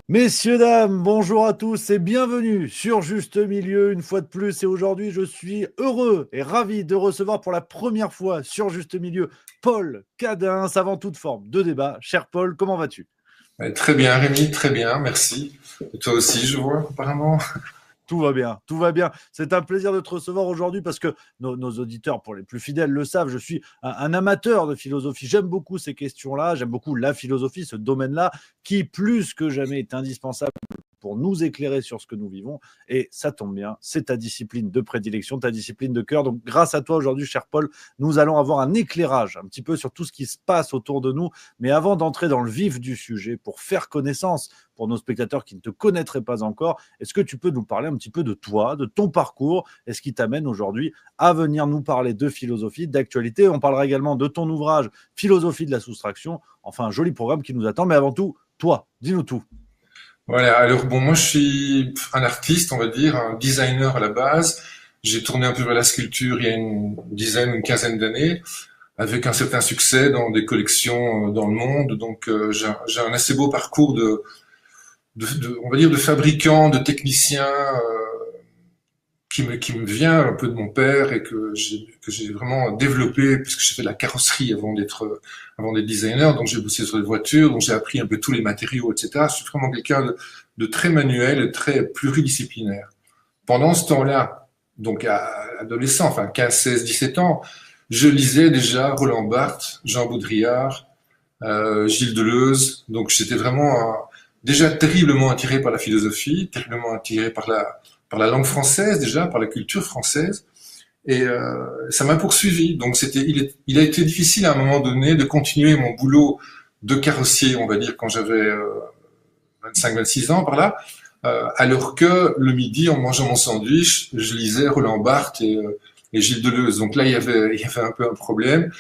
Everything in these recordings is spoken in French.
Messieurs, dames, bonjour à tous et bienvenue sur Juste Milieu une fois de plus. Et aujourd'hui, je suis heureux et ravi de recevoir pour la première fois sur Juste Milieu Paul Cadin, avant toute forme de débat. Cher Paul, comment vas-tu? Très bien, Rémi, très bien, merci. Et toi aussi, je vois, apparemment. Tout va bien, tout va bien. C'est un plaisir de te recevoir aujourd'hui parce que nos auditeurs, pour les plus fidèles, le savent. Je suis un amateur de philosophie. J'aime beaucoup ces questions-là. J'aime beaucoup la philosophie, ce domaine-là, qui plus que jamais est indispensable pour nous éclairer sur ce que nous vivons. Et ça tombe bien, c'est ta discipline de prédilection, ta discipline de cœur. Donc, grâce à toi aujourd'hui, cher Paul, nous allons avoir un éclairage un petit peu sur tout ce qui se passe autour de nous. Mais avant d'entrer dans le vif du sujet, pour faire connaissance pour nos spectateurs qui ne te connaîtraient pas encore, est-ce que tu peux nous parler un petit peu de toi, de ton parcours et ce qui t'amène aujourd'hui à venir nous parler de philosophie, d'actualité? On parlera également de ton ouvrage Philosophie de la soustraction. Enfin, un joli programme qui nous attend. Mais avant tout, toi, dis-nous tout. Voilà, alors bon, moi je suis un artiste, on va dire, un designer à la base. J'ai tourné un peu vers la sculpture il y a une dizaine, une quinzaine d'années, avec un certain succès dans des collections dans le monde. Donc j'ai un assez beau parcours on va dire, de fabricant, de technicien, qui me vient un peu de mon père et que j'ai vraiment développé puisque j'ai fait de la carrosserie avant d'être designer. Donc j'ai bossé sur les voitures, donc j'ai appris un peu tous les matériaux, etc. Je suis vraiment quelqu'un de très manuel et très pluridisciplinaire. Pendant ce temps-là, donc adolescent, enfin 15, 16, 17 ans, je lisais déjà Roland Barthes, Jean Baudrillard, Gilles Deleuze. Donc j'étais vraiment déjà terriblement attiré par la philosophie, terriblement attiré par la langue française déjà, par la culture française. Et ça m'a poursuivi. Donc il a été difficile à un moment donné de continuer mon boulot de carrossier, on va dire, quand j'avais 25-26 ans par là, alors que le midi, en mangeant mon sandwich, je lisais Roland Barthes et Gilles Deleuze. Donc là, il y avait un peu un problème.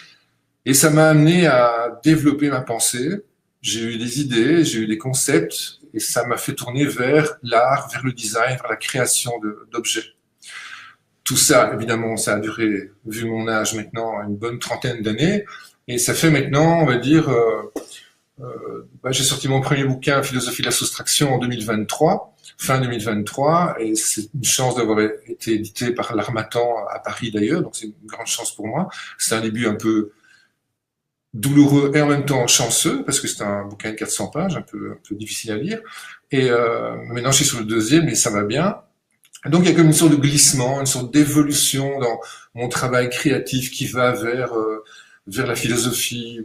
Et ça m'a amené à développer ma pensée. J'ai eu des idées, j'ai eu des concepts, et ça m'a fait tourner vers l'art, vers le design, vers la création d'objets. Tout ça, évidemment, ça a duré, vu mon âge maintenant, une bonne trentaine d'années. Et ça fait maintenant, on va dire, j'ai sorti mon premier bouquin, Philosophie de la soustraction, en 2023, fin 2023, et c'est une chance d'avoir été édité par l'Harmattan à Paris d'ailleurs, donc c'est une grande chance pour moi. C'est un début un peu douloureux et en même temps chanceux, parce que c'est un bouquin de 400 pages, un peu difficile à lire. Et maintenant, je suis sur le deuxième et ça va bien. Donc, il y a comme une sorte de glissement, une sorte d'évolution dans mon travail créatif qui va vers la philosophie.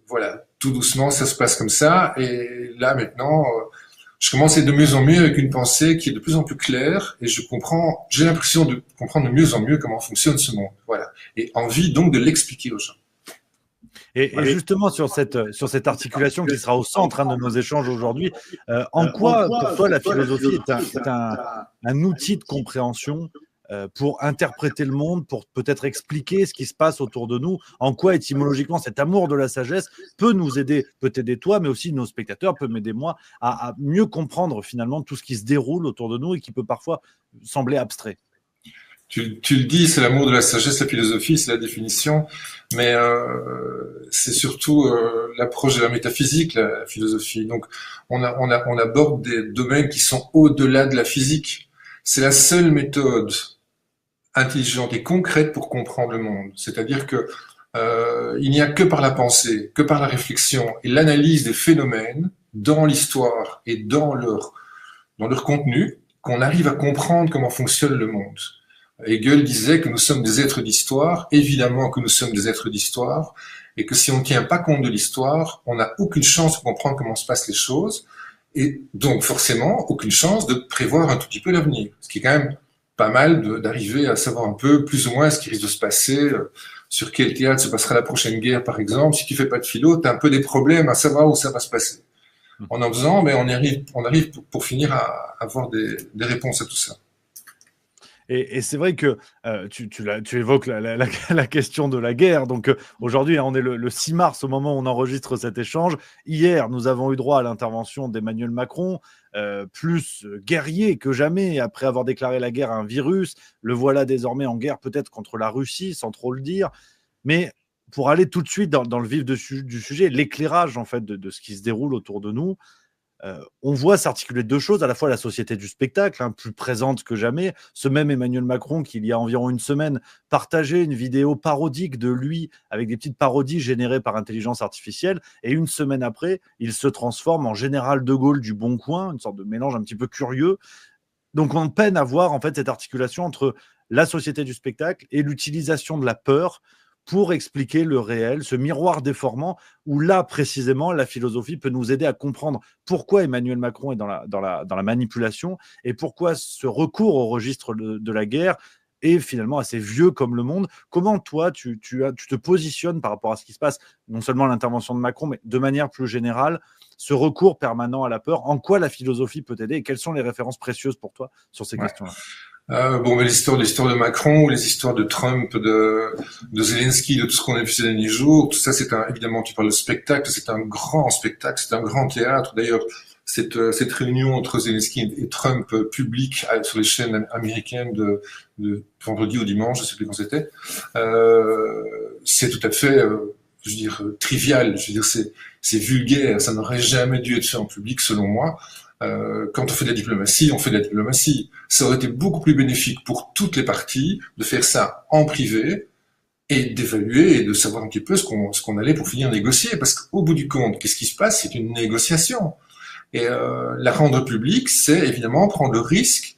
Voilà, tout doucement, ça se passe comme ça. Et là, maintenant, je commence à être de mieux en mieux avec une pensée qui est de plus en plus claire et j'ai l'impression de comprendre de mieux en mieux comment fonctionne ce monde. Voilà. Et envie donc de l'expliquer aux gens. Et justement, sur cette articulation qui sera au centre de nos échanges aujourd'hui, en quoi, pour toi, la philosophie un outil de compréhension pour interpréter le monde, pour peut-être expliquer ce qui se passe autour de nous? En quoi, étymologiquement, cet amour de la sagesse peut nous aider, peut aider toi, mais aussi nos spectateurs, peut m'aider moi, à mieux comprendre finalement tout ce qui se déroule autour de nous et qui peut parfois sembler abstrait? Tu le dis, c'est l'amour de la sagesse, la philosophie, c'est la définition, mais c'est surtout l'approche de la métaphysique, la philosophie. Donc, on aborde des domaines qui sont au-delà de la physique. C'est la seule méthode intelligente et concrète pour comprendre le monde. C'est-à-dire que il n'y a que par la pensée, que par la réflexion et l'analyse des phénomènes dans l'histoire et dans leur contenu qu'on arrive à comprendre comment fonctionne le monde. Hegel disait que nous sommes des êtres d'histoire, évidemment que nous sommes des êtres d'histoire, et que si on ne tient pas compte de l'histoire, on n'a aucune chance de comprendre comment se passent les choses, et donc forcément aucune chance de prévoir un tout petit peu l'avenir. Ce qui est quand même pas mal d'arriver à savoir un peu plus ou moins ce qui risque de se passer, sur quel théâtre se passera la prochaine guerre par exemple. Si tu fais pas de philo, tu as un peu des problèmes à savoir où ça va se passer. En faisant, mais on arrive pour finir à avoir des réponses à tout ça. Et c'est vrai que tu évoques la question de la guerre. Donc aujourd'hui, hein, on est le 6 mars au moment où on enregistre cet échange. Hier, nous avons eu droit à l'intervention d'Emmanuel Macron, plus guerrier que jamais, après avoir déclaré la guerre à un virus. Le voilà désormais en guerre peut-être contre la Russie, sans trop le dire. Mais pour aller tout de suite dans le vif du sujet, l'éclairage en fait de ce qui se déroule autour de nous, on voit s'articuler deux choses, à la fois la société du spectacle, hein, plus présente que jamais. Ce même Emmanuel Macron, qui il y a environ une semaine, partageait une vidéo parodique de lui, avec des petites parodies générées par intelligence artificielle, et une semaine après, il se transforme en général de Gaulle du Bon Coin, une sorte de mélange un petit peu curieux. Donc on peine à voir en fait cette articulation entre la société du spectacle et l'utilisation de la peur pour expliquer le réel, ce miroir déformant où là précisément la philosophie peut nous aider à comprendre pourquoi Emmanuel Macron est dans la manipulation et pourquoi ce recours au registre de la guerre est finalement assez vieux comme le monde. Comment toi tu te positionnes par rapport à ce qui se passe, non seulement l'intervention de Macron, mais de manière plus générale, ce recours permanent à la peur, en quoi la philosophie peut t'aider et quelles sont les références précieuses pour toi sur ces questions-là? Bon, mais l'histoire de Macron, ou les histoires de Trump, de Zelensky, de tout ce qu'on a vu ces derniers jours, tout ça, évidemment, tu parles de spectacle, c'est un grand spectacle, c'est un grand théâtre. D'ailleurs, cette réunion entre Zelensky et Trump publique sur les chaînes américaines de vendredi ou dimanche, je sais plus quand c'était, c'est tout à fait, je veux dire, trivial. Je veux dire, c'est vulgaire. Ça n'aurait jamais dû être fait en public, selon moi. Quand on fait de la diplomatie, on fait de la diplomatie. Ça aurait été beaucoup plus bénéfique pour toutes les parties de faire ça en privé et d'évaluer et de savoir un petit peu ce qu'on allait pour finir négocier. Parce qu'au bout du compte, qu'est-ce qui se passe? C'est une négociation. Et la rendre publique, c'est évidemment prendre le risque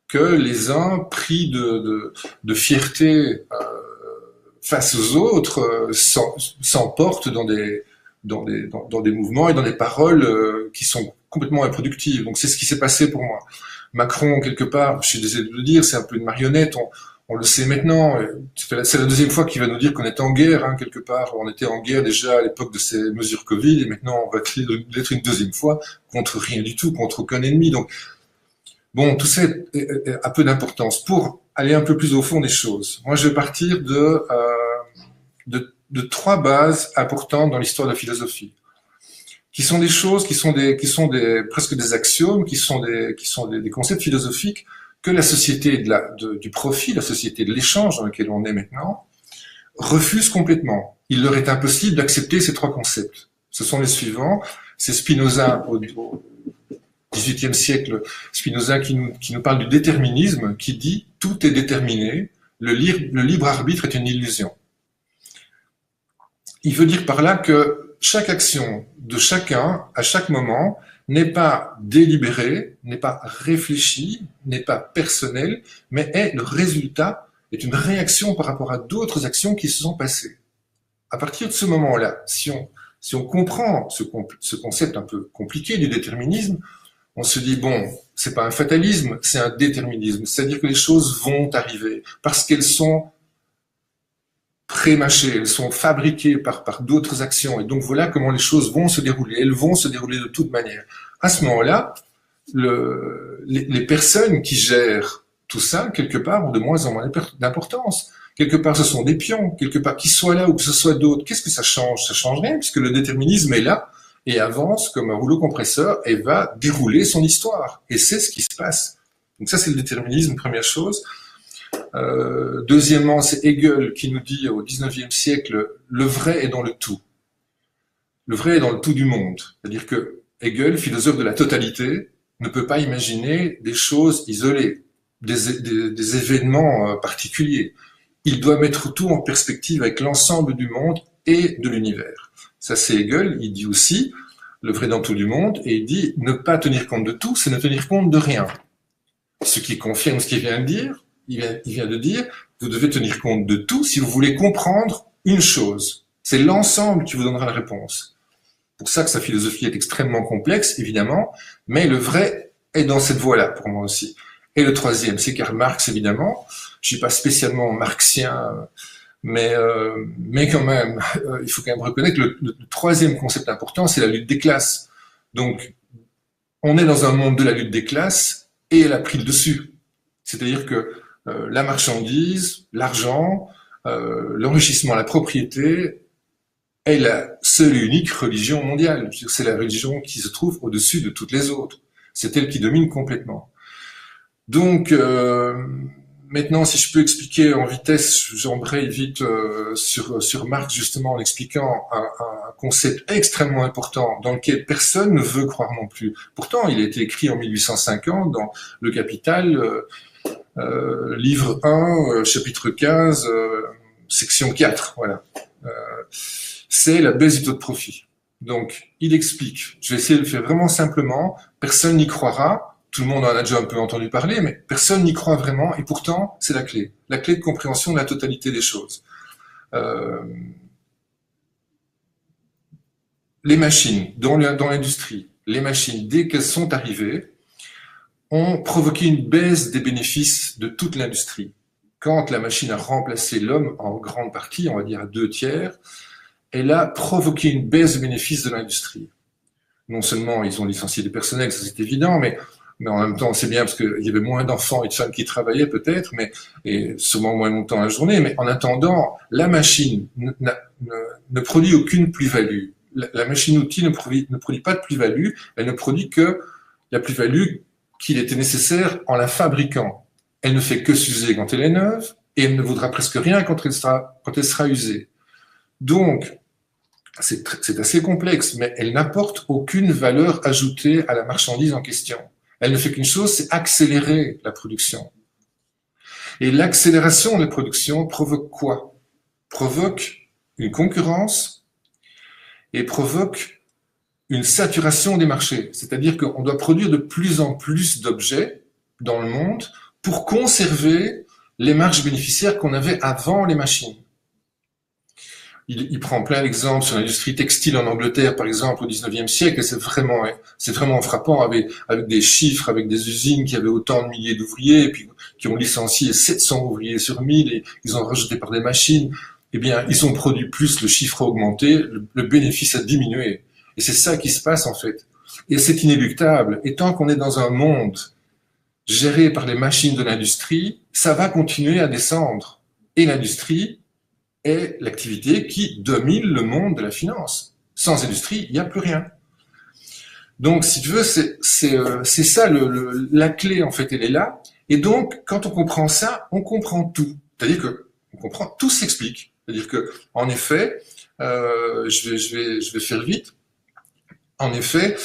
que les uns, pris de fierté face aux autres, s'emportent dans des mouvements et dans des paroles qui sont complètement improductives. Donc c'est ce qui s'est passé pour moi. Macron, quelque part, je suis désolé de le dire, c'est un peu une marionnette, on le sait maintenant, c'est la deuxième fois qu'il va nous dire qu'on est en guerre, hein, quelque part. On était en guerre déjà à l'époque de ces mesures Covid, et maintenant on va l'être une deuxième fois, contre rien du tout, contre aucun ennemi. Donc, bon, tout ça a peu d'importance. Pour aller un peu plus au fond des choses, moi je vais partir de trois bases importantes dans l'histoire de la philosophie, qui sont des choses, qui sont presque des axiomes, qui sont des concepts philosophiques que la société du profit, la société de l'échange dans laquelle on est maintenant, refuse complètement. Il leur est impossible d'accepter ces trois concepts. Ce sont les suivants. C'est Spinoza au XVIIIe siècle, Spinoza qui nous parle du déterminisme, qui dit tout est déterminé, le libre arbitre est une illusion. Il veut dire par là que chaque action de chacun, à chaque moment, n'est pas délibérée, n'est pas réfléchie, n'est pas personnelle, mais est le résultat, est une réaction par rapport à d'autres actions qui se sont passées. À partir de ce moment-là, si on comprend ce concept un peu compliqué du déterminisme, on se dit, bon, c'est pas un fatalisme, c'est un déterminisme. C'est-à-dire que les choses vont arriver parce qu'elles sont pré-mâchées, elles sont fabriquées par d'autres actions. Et donc voilà comment les choses vont se dérouler. Elles vont se dérouler de toute manière. À ce moment-là, les personnes qui gèrent tout ça, quelque part, ont de moins en moins d'importance. Quelque part, ce sont des pions. Quelque part, qu'ils soient là ou que ce soit d'autres. Qu'est-ce que ça change? Ça change rien, puisque le déterminisme est là et avance comme un rouleau compresseur et va dérouler son histoire. Et c'est ce qui se passe. Donc ça, c'est le déterminisme, première chose. Deuxièmement, c'est Hegel qui nous dit au XIXe siècle, le vrai est dans le tout. Le vrai est dans le tout du monde. C'est-à-dire que Hegel, philosophe de la totalité, ne peut pas imaginer des choses isolées, des événements particuliers. Il doit mettre tout en perspective avec l'ensemble du monde et de l'univers. Ça, c'est Hegel. Il dit aussi le vrai dans tout du monde, et il dit ne pas tenir compte de tout, c'est ne tenir compte de rien. Ce qui confirme ce qu'il vient de dire. Il vient de dire, vous devez tenir compte de tout si vous voulez comprendre une chose. C'est l'ensemble qui vous donnera la réponse. C'est pour ça que sa philosophie est extrêmement complexe, évidemment, mais le vrai est dans cette voie-là, pour moi aussi. Et le troisième, c'est Karl Marx, évidemment. Je suis pas spécialement marxien, mais quand même, il faut quand même reconnaître que le troisième concept important, c'est la lutte des classes. Donc, on est dans un monde de la lutte des classes, et elle a pris le dessus. C'est-à-dire que la marchandise, l'argent, l'enrichissement, la propriété est la seule et unique religion mondiale. C'est la religion qui se trouve au-dessus de toutes les autres. C'est elle qui domine complètement. Donc, Maintenant, si je peux expliquer en vitesse, j'embraye vite sur Marx, justement, en expliquant un concept extrêmement important dans lequel personne ne veut croire non plus. Pourtant, il a été écrit en 1850 dans Le Capital, livre 1, chapitre 15, section 4, voilà. C'est la baisse du taux de profit. Donc, il explique. Je vais essayer de le faire vraiment simplement. Personne n'y croira. Tout le monde en a déjà un peu entendu parler, mais personne n'y croit vraiment, et pourtant, c'est la clé de compréhension de la totalité des choses. Les machines, dans l'industrie, les machines, dès qu'elles sont arrivées, ont provoqué une baisse des bénéfices de toute l'industrie. Quand la machine a remplacé l'homme en grande partie, on va dire à 2/3, elle a provoqué une baisse de bénéfices de l'industrie. Non seulement ils ont licencié du personnel, ça c'est évident, mais en même temps, c'est bien parce qu'il y avait moins d'enfants et de femmes qui travaillaient peut-être, et souvent moins longtemps à la journée. Mais en attendant, la machine ne produit aucune plus-value. La machine-outil ne produit pas de plus-value. Elle ne produit que la plus-value qu'il était nécessaire en la fabriquant. Elle ne fait que s'user quand elle est neuve et elle ne vaudra presque rien quand elle sera usée. Donc, c'est assez complexe, mais elle n'apporte aucune valeur ajoutée à la marchandise en question. Elle ne fait qu'une chose, c'est accélérer la production. Et l'accélération de la production provoque quoi? Provoque une concurrence et provoque une saturation des marchés. C'est-à-dire qu'on doit produire de plus en plus d'objets dans le monde pour conserver les marges bénéficiaires qu'on avait avant les machines. Il prend plein d'exemples sur l'industrie textile en Angleterre, par exemple, au 19e siècle, et c'est vraiment frappant avec des chiffres, avec des usines qui avaient autant de milliers d'ouvriers, et puis qui ont licencié 700 ouvriers sur 1000, et ils ont rajouté par des machines. Eh bien, ils ont produit plus, le chiffre a augmenté, le bénéfice a diminué. Et c'est ça qui se passe, en fait. Et c'est inéluctable. Et tant qu'on est dans un monde géré par les machines de l'industrie, ça va continuer à descendre. Et l'industrie est l'activité qui domine le monde de la finance. Sans industrie, il n'y a plus rien. Donc, si tu veux, c'est ça la clé, en fait, elle est là. Et donc, quand on comprend ça, on comprend tout. C'est-à-dire que on comprend, tout s'explique. C'est-à-dire que, en effet, je vais faire vite. En effet,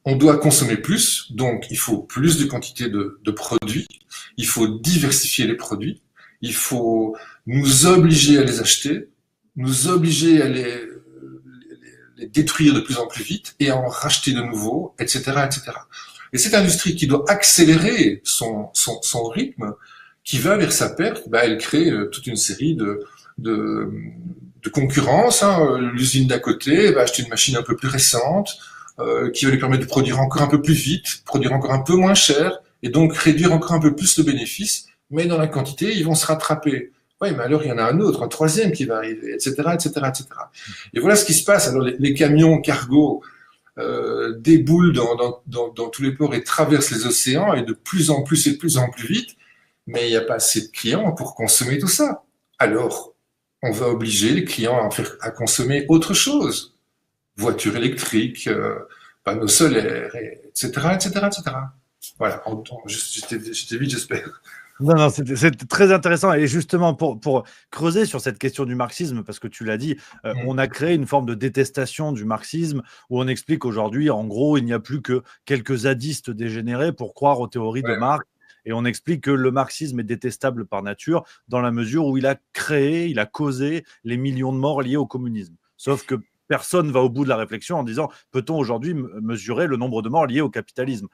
on doit consommer plus, donc il faut plus de quantité de produits. Il faut diversifier les produits. Il faut nous obliger à les acheter, nous obliger à les détruire de plus en plus vite et à en racheter de nouveau, etc., etc. Et cette industrie qui doit accélérer son rythme, qui va vers sa perte, elle crée toute une série de concurrence. L'usine d'à côté va acheter une machine un peu plus récente, qui va lui permettre de produire encore un peu plus vite, produire encore un peu moins cher, et donc réduire encore un peu plus le bénéfice. Mais dans la quantité, ils vont se rattraper. Oui, mais alors il y en a un autre, un troisième qui va arriver, etc., etc., etc. Et voilà ce qui se passe. Alors les camions cargo déboulent dans tous les ports et traversent les océans, et de plus en plus et de plus en plus vite. Mais il n'y a pas assez de clients pour consommer tout ça. Alors, on va obliger les clients à consommer autre chose. Voitures électriques, panneaux solaires, etc., etc., etc. Voilà, j'étais vite, j'espère. Non, c'est très intéressant. Et justement, pour creuser sur cette question du marxisme, parce que tu l'as dit, on a créé une forme de détestation du marxisme où on explique aujourd'hui, en gros, il n'y a plus que quelques zadistes dégénérés pour croire aux théories de Marx. Et on explique que le marxisme est détestable par nature dans la mesure où il a causé les millions de morts liés au communisme. Sauf que personne va au bout de la réflexion en disant, peut-on aujourd'hui mesurer le nombre de morts liés au capitalisme ?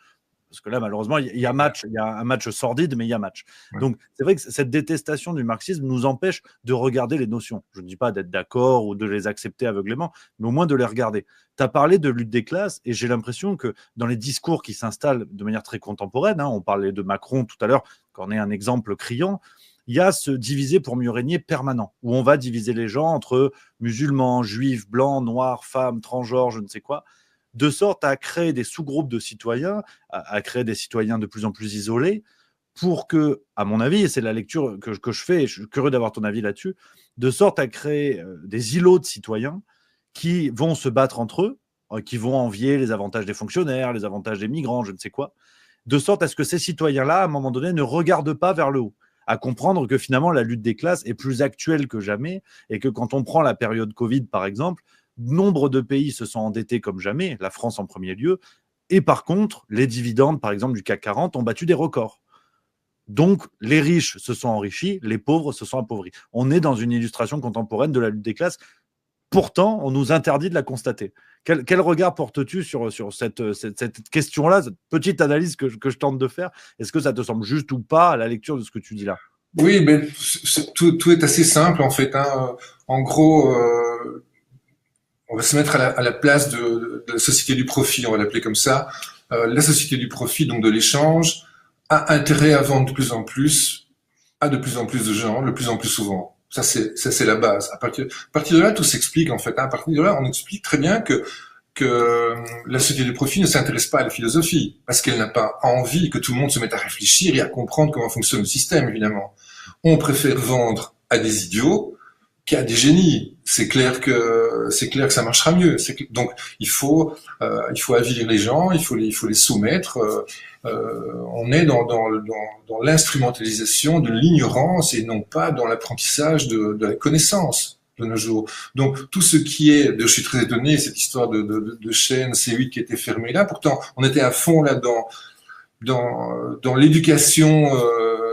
Parce que là, malheureusement, il y a un match sordide, mais il y a match. Ouais. Donc, c'est vrai que cette détestation du marxisme nous empêche de regarder les notions. Je ne dis pas d'être d'accord ou de les accepter aveuglément, mais au moins de les regarder. Tu as parlé de lutte des classes, et j'ai l'impression que dans les discours qui s'installent de manière très contemporaine, on parlait de Macron tout à l'heure, qu'on est un exemple criant, il y a ce diviser pour mieux régner permanent, où on va diviser les gens entre musulmans, juifs, blancs, noirs, femmes, transgenres, je ne sais quoi, de sorte à créer des sous-groupes de citoyens, à créer des citoyens de plus en plus isolés, pour que, à mon avis, et c'est la lecture que je fais, et je suis curieux d'avoir ton avis là-dessus, de sorte à créer des îlots de citoyens qui vont se battre entre eux, qui vont envier les avantages des fonctionnaires, les avantages des migrants, je ne sais quoi, de sorte à ce que ces citoyens-là, à un moment donné, ne regardent pas vers le haut. à comprendre que finalement la lutte des classes est plus actuelle que jamais et que quand on prend la période Covid par exemple, nombre de pays se sont endettés comme jamais, la France en premier lieu, et par contre, les dividendes par exemple du CAC 40 ont battu des records. Donc, les riches se sont enrichis, les pauvres se sont appauvris. On est dans une illustration contemporaine de la lutte des classes. Pourtant, on nous interdit de la constater. Quel regard portes-tu sur cette question-là, cette petite analyse que je tente de faire? Est-ce que ça te semble juste ou pas à la lecture de ce que tu dis là? Oui, mais tout est assez simple en fait. Hein. En gros, on va se mettre à la place de la société du profit, on va l'appeler comme ça. La société du profit, donc de l'échange, a intérêt à vendre de plus en plus à de plus en plus de gens, de plus en plus souvent. Ça c'est la base. À partir de là, tout s'explique en fait. Hein. À partir de là, on explique très bien que la société du profit ne s'intéresse pas à la philosophie parce qu'elle n'a pas envie que tout le monde se mette à réfléchir et à comprendre comment fonctionne le système. Évidemment, on préfère vendre à des idiots qu'à des génies. C'est clair que ça marchera mieux. Donc il faut avilir les gens, il faut les soumettre. On est dans l'instrumentalisation de l'ignorance et non pas dans l'apprentissage de la connaissance de nos jours. Donc tout ce qui est, je suis très étonné, cette histoire de chaîne C8 qui était fermée là. Pourtant, on était à fond là dans l'éducation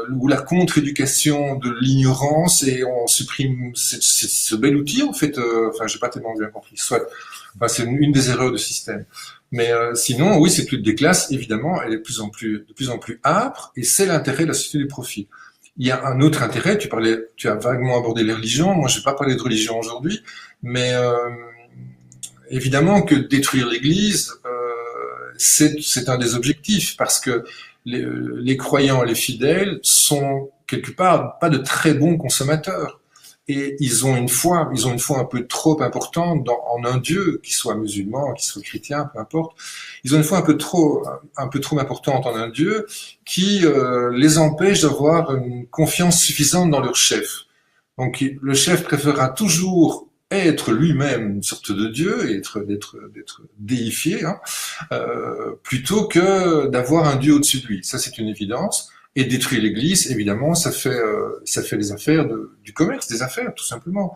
ou la contre-éducation de l'ignorance et on supprime ce bel outil en fait. Enfin, j'ai pas tellement bien compris. Soit, enfin, c'est une des erreurs du système. Mais sinon, oui, cette lutte des classes, évidemment, elle est de plus en plus âpre, et c'est l'intérêt de la société du profit. Il y a un autre intérêt. Tu as vaguement abordé les religions. Moi, je vais pas parler de religion aujourd'hui, mais évidemment que détruire l'Église, c'est un des objectifs, parce que les croyants, les fidèles, sont quelque part pas de très bons consommateurs. Et ils ont une foi un peu trop importante en un Dieu, qu'il soit musulman, qu'il soit chrétien, peu importe. Ils ont une foi un peu trop importante en un Dieu qui les empêche d'avoir une confiance suffisante dans leur chef. Donc le chef préférera toujours être lui-même une sorte de Dieu et d'être déifié, hein, plutôt que d'avoir un Dieu au-dessus de lui. Ça, c'est une évidence. Et détruire l'Église, évidemment, ça fait les affaires du commerce, des affaires, tout simplement.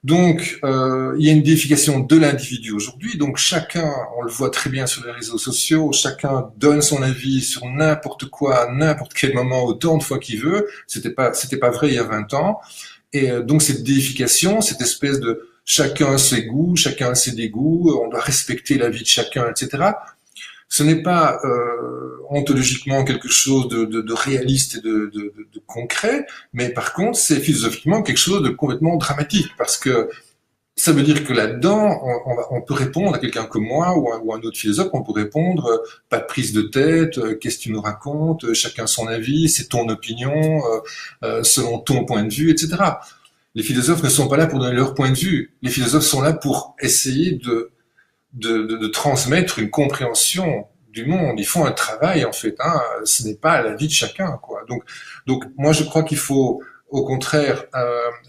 Donc, il y a une déification de l'individu aujourd'hui. Donc, chacun, on le voit très bien sur les réseaux sociaux, chacun donne son avis sur n'importe quoi, à n'importe quel moment, autant de fois qu'il veut. C'était pas vrai il y a 20 ans. Et donc, cette déification, cette espèce de chacun a ses goûts, chacun a ses dégoûts, on doit respecter la vie de chacun, etc. Ce n'est pas ontologiquement quelque chose de réaliste et de concret, mais par contre, c'est philosophiquement quelque chose de complètement dramatique, parce que ça veut dire que là-dedans, on peut répondre à quelqu'un comme moi ou un autre philosophe, on peut répondre pas de prise de tête, qu'est-ce que tu nous racontes, chacun son avis, c'est ton opinion, selon ton point de vue, etc. Les philosophes ne sont pas là pour donner leur point de vue. Les philosophes sont là pour essayer de transmettre une compréhension du monde. Ils font un travail, en fait, hein. Ce n'est pas la vie de chacun, quoi. Donc moi, je crois qu'il faut, au contraire,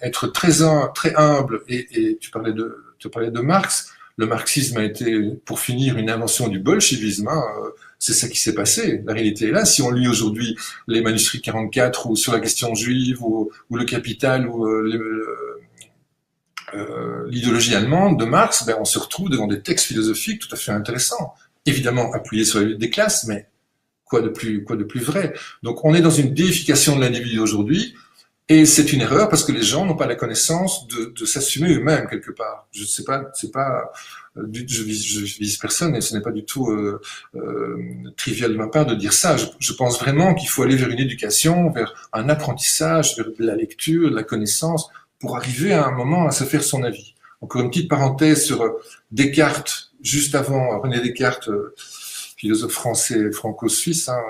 être très humble. Et tu parlais de Marx. Le marxisme a été, pour finir, une invention du bolchevisme, hein. C'est ça qui s'est passé. La réalité est là. Si on lit aujourd'hui les manuscrits 44 ou sur la question juive ou le Capital ou l'idéologie allemande de Marx, on se retrouve devant des textes philosophiques tout à fait intéressants. Évidemment appuyés sur la lutte des classes, mais quoi de plus vrai? Donc on est dans une déification de l'individu aujourd'hui, et c'est une erreur parce que les gens n'ont pas la connaissance de s'assumer eux-mêmes quelque part. Je sais pas, je vise personne, et ce n'est pas du tout trivial de ma part de dire ça. Je pense vraiment qu'il faut aller vers une éducation, vers un apprentissage, vers de la lecture, de la connaissance, pour arriver à un moment à se faire son avis. Encore une petite parenthèse sur Descartes, juste avant René Descartes, philosophe français franco-suisse, hein,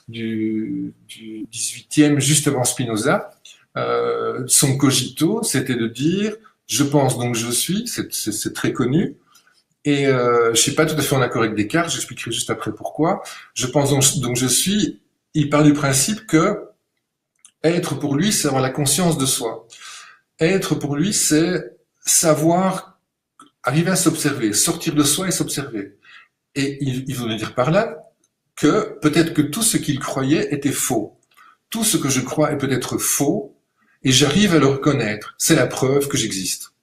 du 18e, juste avant Spinoza. Son cogito, c'était de dire « je pense donc je suis », c'est très connu, et je suis pas tout à fait en accord avec Descartes, j'expliquerai juste après pourquoi. Je pense donc je suis, il part du principe que être pour lui, c'est avoir la conscience de soi. Être pour lui, c'est savoir arriver à s'observer, sortir de soi et s'observer. Et il voulait dire par là que peut-être que tout ce qu'il croyait était faux. tout ce que je crois est peut-être faux, et j'arrive à le reconnaître. C'est la preuve que j'existe.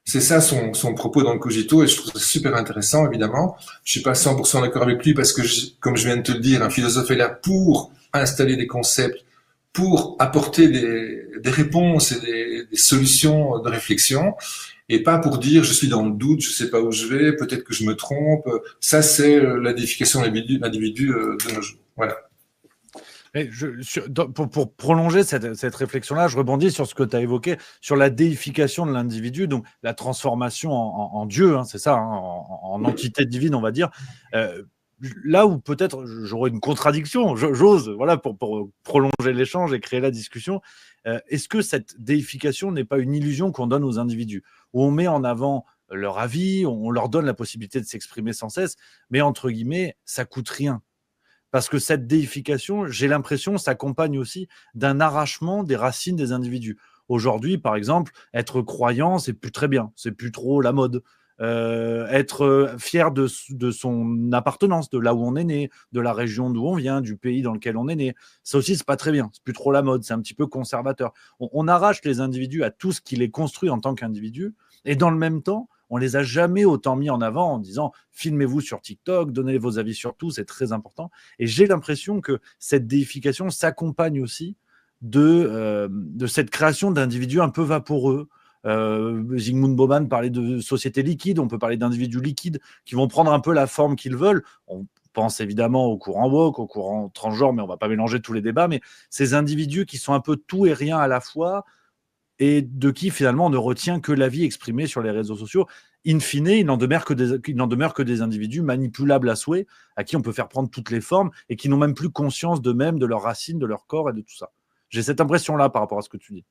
C'est ça son propos dans le Cogito, et je trouve ça super intéressant, évidemment. Je suis pas 100% d'accord avec lui parce que, comme je viens de te le dire, un philosophe est là pour installer des concepts, pour apporter des réponses et des solutions de réflexion, et pas pour dire je suis dans le doute, je sais pas où je vais, peut-être que je me trompe. Ça, c'est la définition de l'individu de nos jours. Voilà. Et pour prolonger cette réflexion-là, je rebondis sur ce que tu as évoqué, sur la déification de l'individu, donc la transformation en Dieu, hein, c'est ça, hein, en entité divine, on va dire. Là où peut-être j'aurais une contradiction, j'ose, voilà, pour prolonger l'échange et créer la discussion, est-ce que cette déification n'est pas une illusion qu'on donne aux individus, où on met en avant leur avis, on leur donne la possibilité de s'exprimer sans cesse, mais entre guillemets, ça coûte rien. Parce que cette déification, j'ai l'impression, s'accompagne aussi d'un arrachement des racines des individus. Aujourd'hui, par exemple, être croyant, c'est plus très bien, c'est plus trop la mode. Être fier de son appartenance, de là où on est né, de la région d'où on vient, du pays dans lequel on est né, ça aussi, c'est pas très bien, c'est plus trop la mode, c'est un petit peu conservateur. On arrache les individus à tout ce qui les construit en tant qu'individus, et dans le même temps, on les a jamais autant mis en avant en disant filmez-vous sur TikTok, donnez vos avis sur tout, c'est très important. Et j'ai l'impression que cette déification s'accompagne aussi de cette création d'individus un peu vaporeux. Zygmunt Bauman parlait de sociétés liquides, on peut parler d'individus liquides qui vont prendre un peu la forme qu'ils veulent. On pense évidemment au courant woke, au courant transgenre, mais on ne va pas mélanger tous les débats. Mais ces individus qui sont un peu tout et rien à la fois, et de qui finalement on ne retient que l'avis exprimé sur les réseaux sociaux. In fine, il n'en demeure que des individus manipulables à souhait, à qui on peut faire prendre toutes les formes et qui n'ont même plus conscience d'eux-mêmes, de leurs racines, de leur corps et de tout ça. J'ai cette impression-là par rapport à ce que tu dis.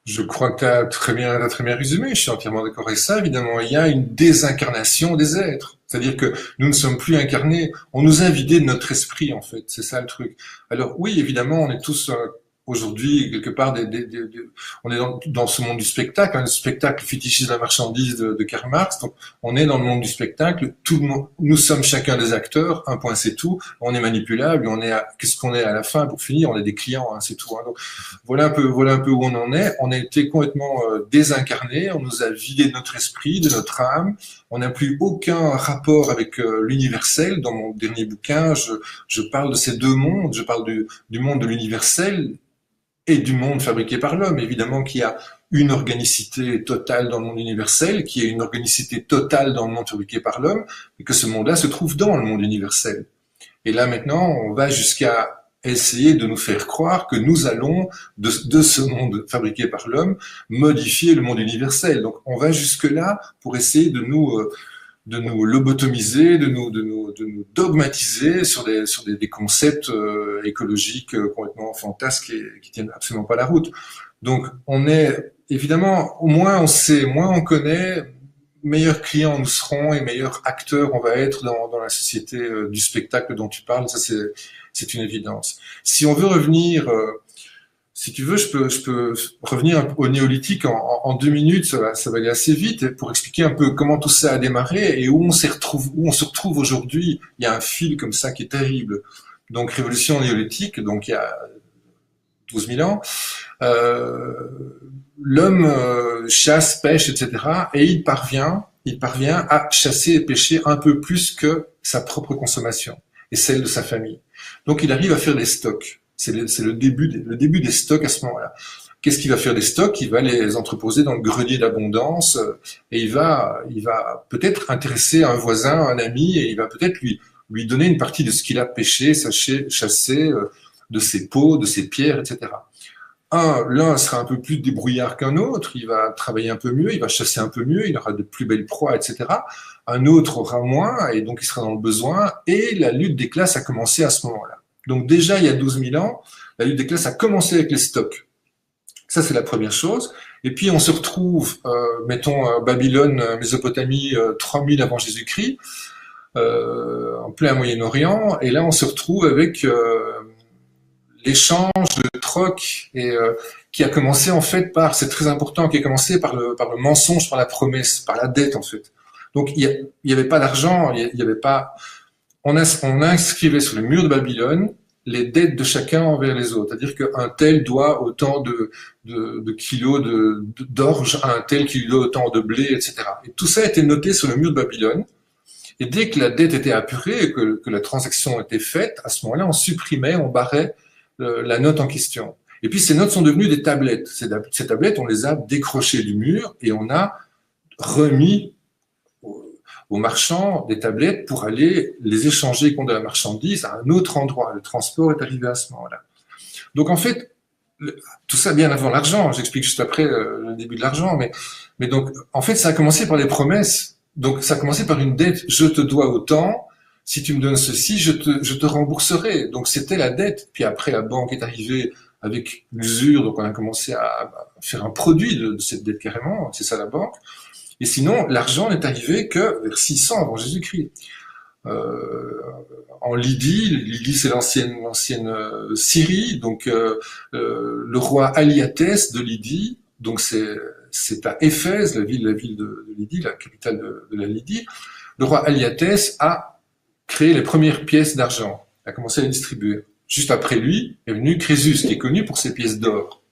Je crois que tu as très bien résumé. Je suis entièrement d'accord avec ça. Évidemment, il y a une désincarnation des êtres. C'est-à-dire que nous ne sommes plus incarnés. On nous a vidé de notre esprit, en fait. C'est ça le truc. Alors oui, évidemment, on est tous aujourd'hui, quelque part, on est dans ce monde du spectacle, le spectacle fétichise la marchandise de Karl Marx. Donc, on est dans le monde du spectacle. Tout le monde, nous sommes chacun des acteurs. Un point, c'est tout. On est manipulable. Qu'est-ce qu'on est à la fin pour finir? On est des clients, hein, c'est tout. Hein. Donc, voilà un peu où on en est. On a été complètement désincarné. On nous a vidé de notre esprit, de notre âme. On n'a plus aucun rapport avec l'universel. Dans mon dernier bouquin, je parle de ces deux mondes. Je parle du monde de l'universel et du monde fabriqué par l'homme, évidemment qu'il y a une organicité totale dans le monde universel, qu'il y a une organicité totale dans le monde fabriqué par l'homme, et que ce monde-là se trouve dans le monde universel. Et là maintenant, on va jusqu'à essayer de nous faire croire que nous allons, de ce monde fabriqué par l'homme, modifier le monde universel. Donc on va jusque-là pour essayer de nous lobotomiser, de nous dogmatiser sur des concepts écologiques complètement fantasques et qui tiennent absolument pas la route. Donc on est évidemment, au moins on sait, moins on connaît, meilleurs clients nous serons et meilleurs acteurs on va être dans la société du spectacle dont tu parles. Ça c'est une évidence. Si on veut revenir si tu veux, je peux revenir au néolithique en 2 minutes, ça va aller assez vite, pour expliquer un peu comment tout ça a démarré et où on se retrouve aujourd'hui. Il y a un fil comme ça qui est terrible. Donc, révolution néolithique, donc il y a 12 000 ans, l'homme chasse, pêche, etc. Et il parvient à chasser et pêcher un peu plus que sa propre consommation et celle de sa famille. Donc, il arrive à faire des stocks. C'est le début des stocks à ce moment-là. Qu'est-ce qu'il va faire des stocks? Il va les entreposer dans le grenier d'abondance et il va peut-être intéresser un voisin, un ami, et il va peut-être lui donner une partie de ce qu'il a pêché, chassé, de ses peaux, de ses pierres, etc. L'un sera un peu plus débrouillard qu'un autre, il va travailler un peu mieux, il va chasser un peu mieux, il aura de plus belles proies, etc. Un autre aura moins, et donc il sera dans le besoin, et la lutte des classes a commencé à ce moment-là. Donc déjà, il y a 12 000 ans, la lutte des classes a commencé avec les stocks. Ça, c'est la première chose. Et puis, on se retrouve, mettons, Babylone, Mésopotamie, 3000 avant Jésus-Christ, en plein Moyen-Orient, et là, on se retrouve avec l'échange de troc, et qui a commencé, en fait, c'est très important, qui a commencé par le mensonge, par la promesse, par la dette, en fait. Donc, il y avait pas d'argent, il y avait pas... On inscrivait sur le mur de Babylone les dettes de chacun envers les autres. C'est-à-dire qu'un tel doit autant de kilos d'orge à un tel qui doit autant de blé, etc. Et tout ça a été noté sur le mur de Babylone. Et dès que la dette était apurée et que la transaction était faite, à ce moment-là, on supprimait, on barrait la note en question. Et puis ces notes sont devenues des tablettes. Ces tablettes, on les a décrochées du mur et on a remis aux marchands des tablettes pour aller les échanger contre de la marchandise à un autre endroit. Le transport est arrivé à ce moment-là. Donc en fait, tout ça bien avant l'argent, j'explique juste après le début de l'argent, mais donc en fait ça a commencé par les promesses. Donc ça a commencé par une dette, je te dois autant, si tu me donnes ceci, je te rembourserai. Donc c'était la dette. Puis après la banque est arrivée avec l'usure, donc on a commencé à faire un produit de cette dette carrément, c'est ça la banque. Et sinon, l'argent n'est arrivé que vers 600 avant Jésus-Christ. En Lydie c'est l'ancienne Syrie, donc le roi Aliatès de Lydie, donc c'est à Éphèse, la ville de Lydie, la capitale de la Lydie. Le roi Aliatès a créé les premières pièces d'argent, a commencé à les distribuer. Juste après lui est venu Crésus, qui est connu pour ses pièces d'or.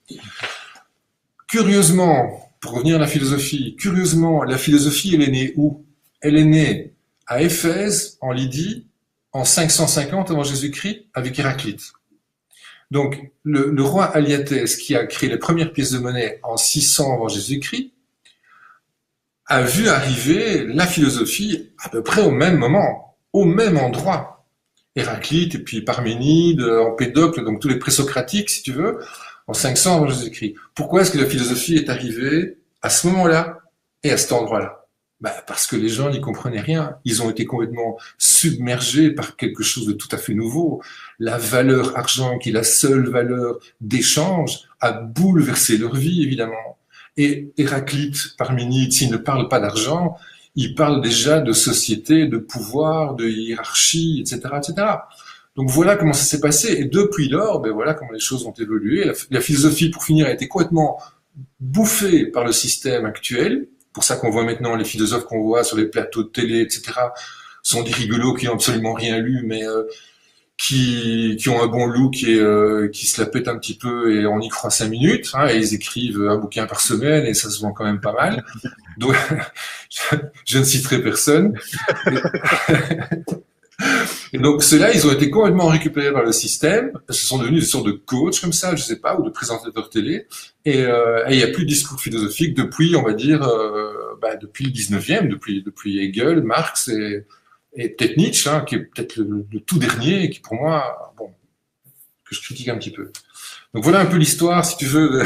Curieusement, pour revenir à la philosophie, la philosophie, elle est née où? Elle est née à Éphèse, en Lydie, en 550 avant Jésus-Christ, avec Héraclite. Donc, le roi Aliatès, qui a créé les premières pièces de monnaie en 600 avant Jésus-Christ, a vu arriver la philosophie à peu près au même moment, au même endroit. Héraclite, et puis Parménide, Empédocle, donc tous les présocratiques, si tu veux, en 500 avant Jésus-Christ. Pourquoi est-ce que la philosophie est arrivée à ce moment-là et à cet endroit-là? Parce que les gens n'y comprenaient rien. Ils ont été complètement submergés par quelque chose de tout à fait nouveau. La valeur argent, qui est la seule valeur d'échange, a bouleversé leur vie, évidemment. Et Héraclite, Parménide, s'il ne parle pas d'argent, il parle déjà de société, de pouvoir, de hiérarchie, etc., etc. Donc voilà comment ça s'est passé. Et depuis lors, voilà comment les choses ont évolué. La philosophie, pour finir, a été complètement bouffée par le système actuel. Pour ça qu'on voit maintenant les philosophes qu'on voit sur les plateaux de télé, etc., sont des rigolos qui n'ont absolument rien lu, mais qui ont un bon look et qui se la pètent un petit peu et on y croit 5 minutes. Et ils écrivent un bouquin par semaine et ça se vend quand même pas mal. Donc, je ne citerai personne. Et donc, ceux-là, ils ont été complètement récupérés par le système. Ce sont devenus des sortes de coachs comme ça, je sais pas, ou de présentateurs télé. Et il n'y a plus de discours philosophique depuis, on va dire, depuis le 19e, depuis Hegel, Marx et peut-être Nietzsche, qui est peut-être le tout dernier et qui, pour moi, que je critique un petit peu. Donc voilà un peu l'histoire, si tu veux.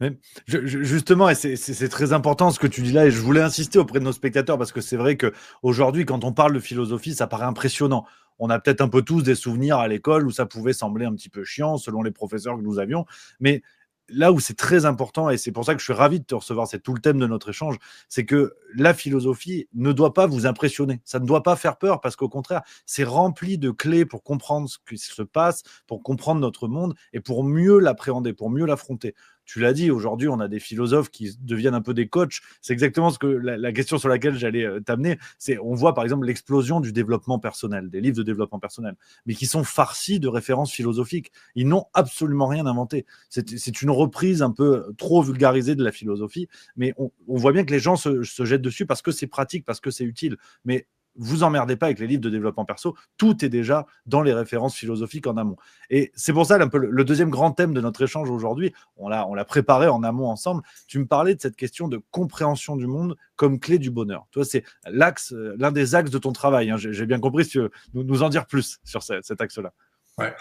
Mais justement, et c'est très important ce que tu dis là, et je voulais insister auprès de nos spectateurs parce que c'est vrai qu'aujourd'hui, quand on parle de philosophie, ça paraît impressionnant. On a peut-être un peu tous des souvenirs à l'école où ça pouvait sembler un petit peu chiant selon les professeurs que nous avions, mais là où c'est très important, et c'est pour ça que je suis ravi de te recevoir, c'est tout le thème de notre échange, c'est que la philosophie ne doit pas vous impressionner. Ça ne doit pas faire peur parce qu'au contraire, c'est rempli de clés pour comprendre ce qui se passe, pour comprendre notre monde et pour mieux l'appréhender, pour mieux l'affronter. Tu l'as dit, aujourd'hui, on a des philosophes qui deviennent un peu des coachs. C'est exactement ce que la question sur laquelle j'allais t'amener. On voit par exemple l'explosion du développement personnel, des livres de développement personnel, mais qui sont farcis de références philosophiques. Ils n'ont absolument rien inventé. C'est une reprise un peu trop vulgarisée de la philosophie, mais on voit bien que les gens se jettent dessus parce que c'est pratique, parce que c'est utile. Mais vous emmerdez pas avec les livres de développement perso, tout est déjà dans les références philosophiques en amont. Et c'est pour ça un peu le deuxième grand thème de notre échange aujourd'hui, on l'a préparé en amont ensemble. Tu me parlais de cette question de compréhension du monde comme clé du bonheur. Toi, c'est l'un des axes de ton travail. J'ai bien compris, si tu veux nous en dire plus sur cet axe-là. Ouais.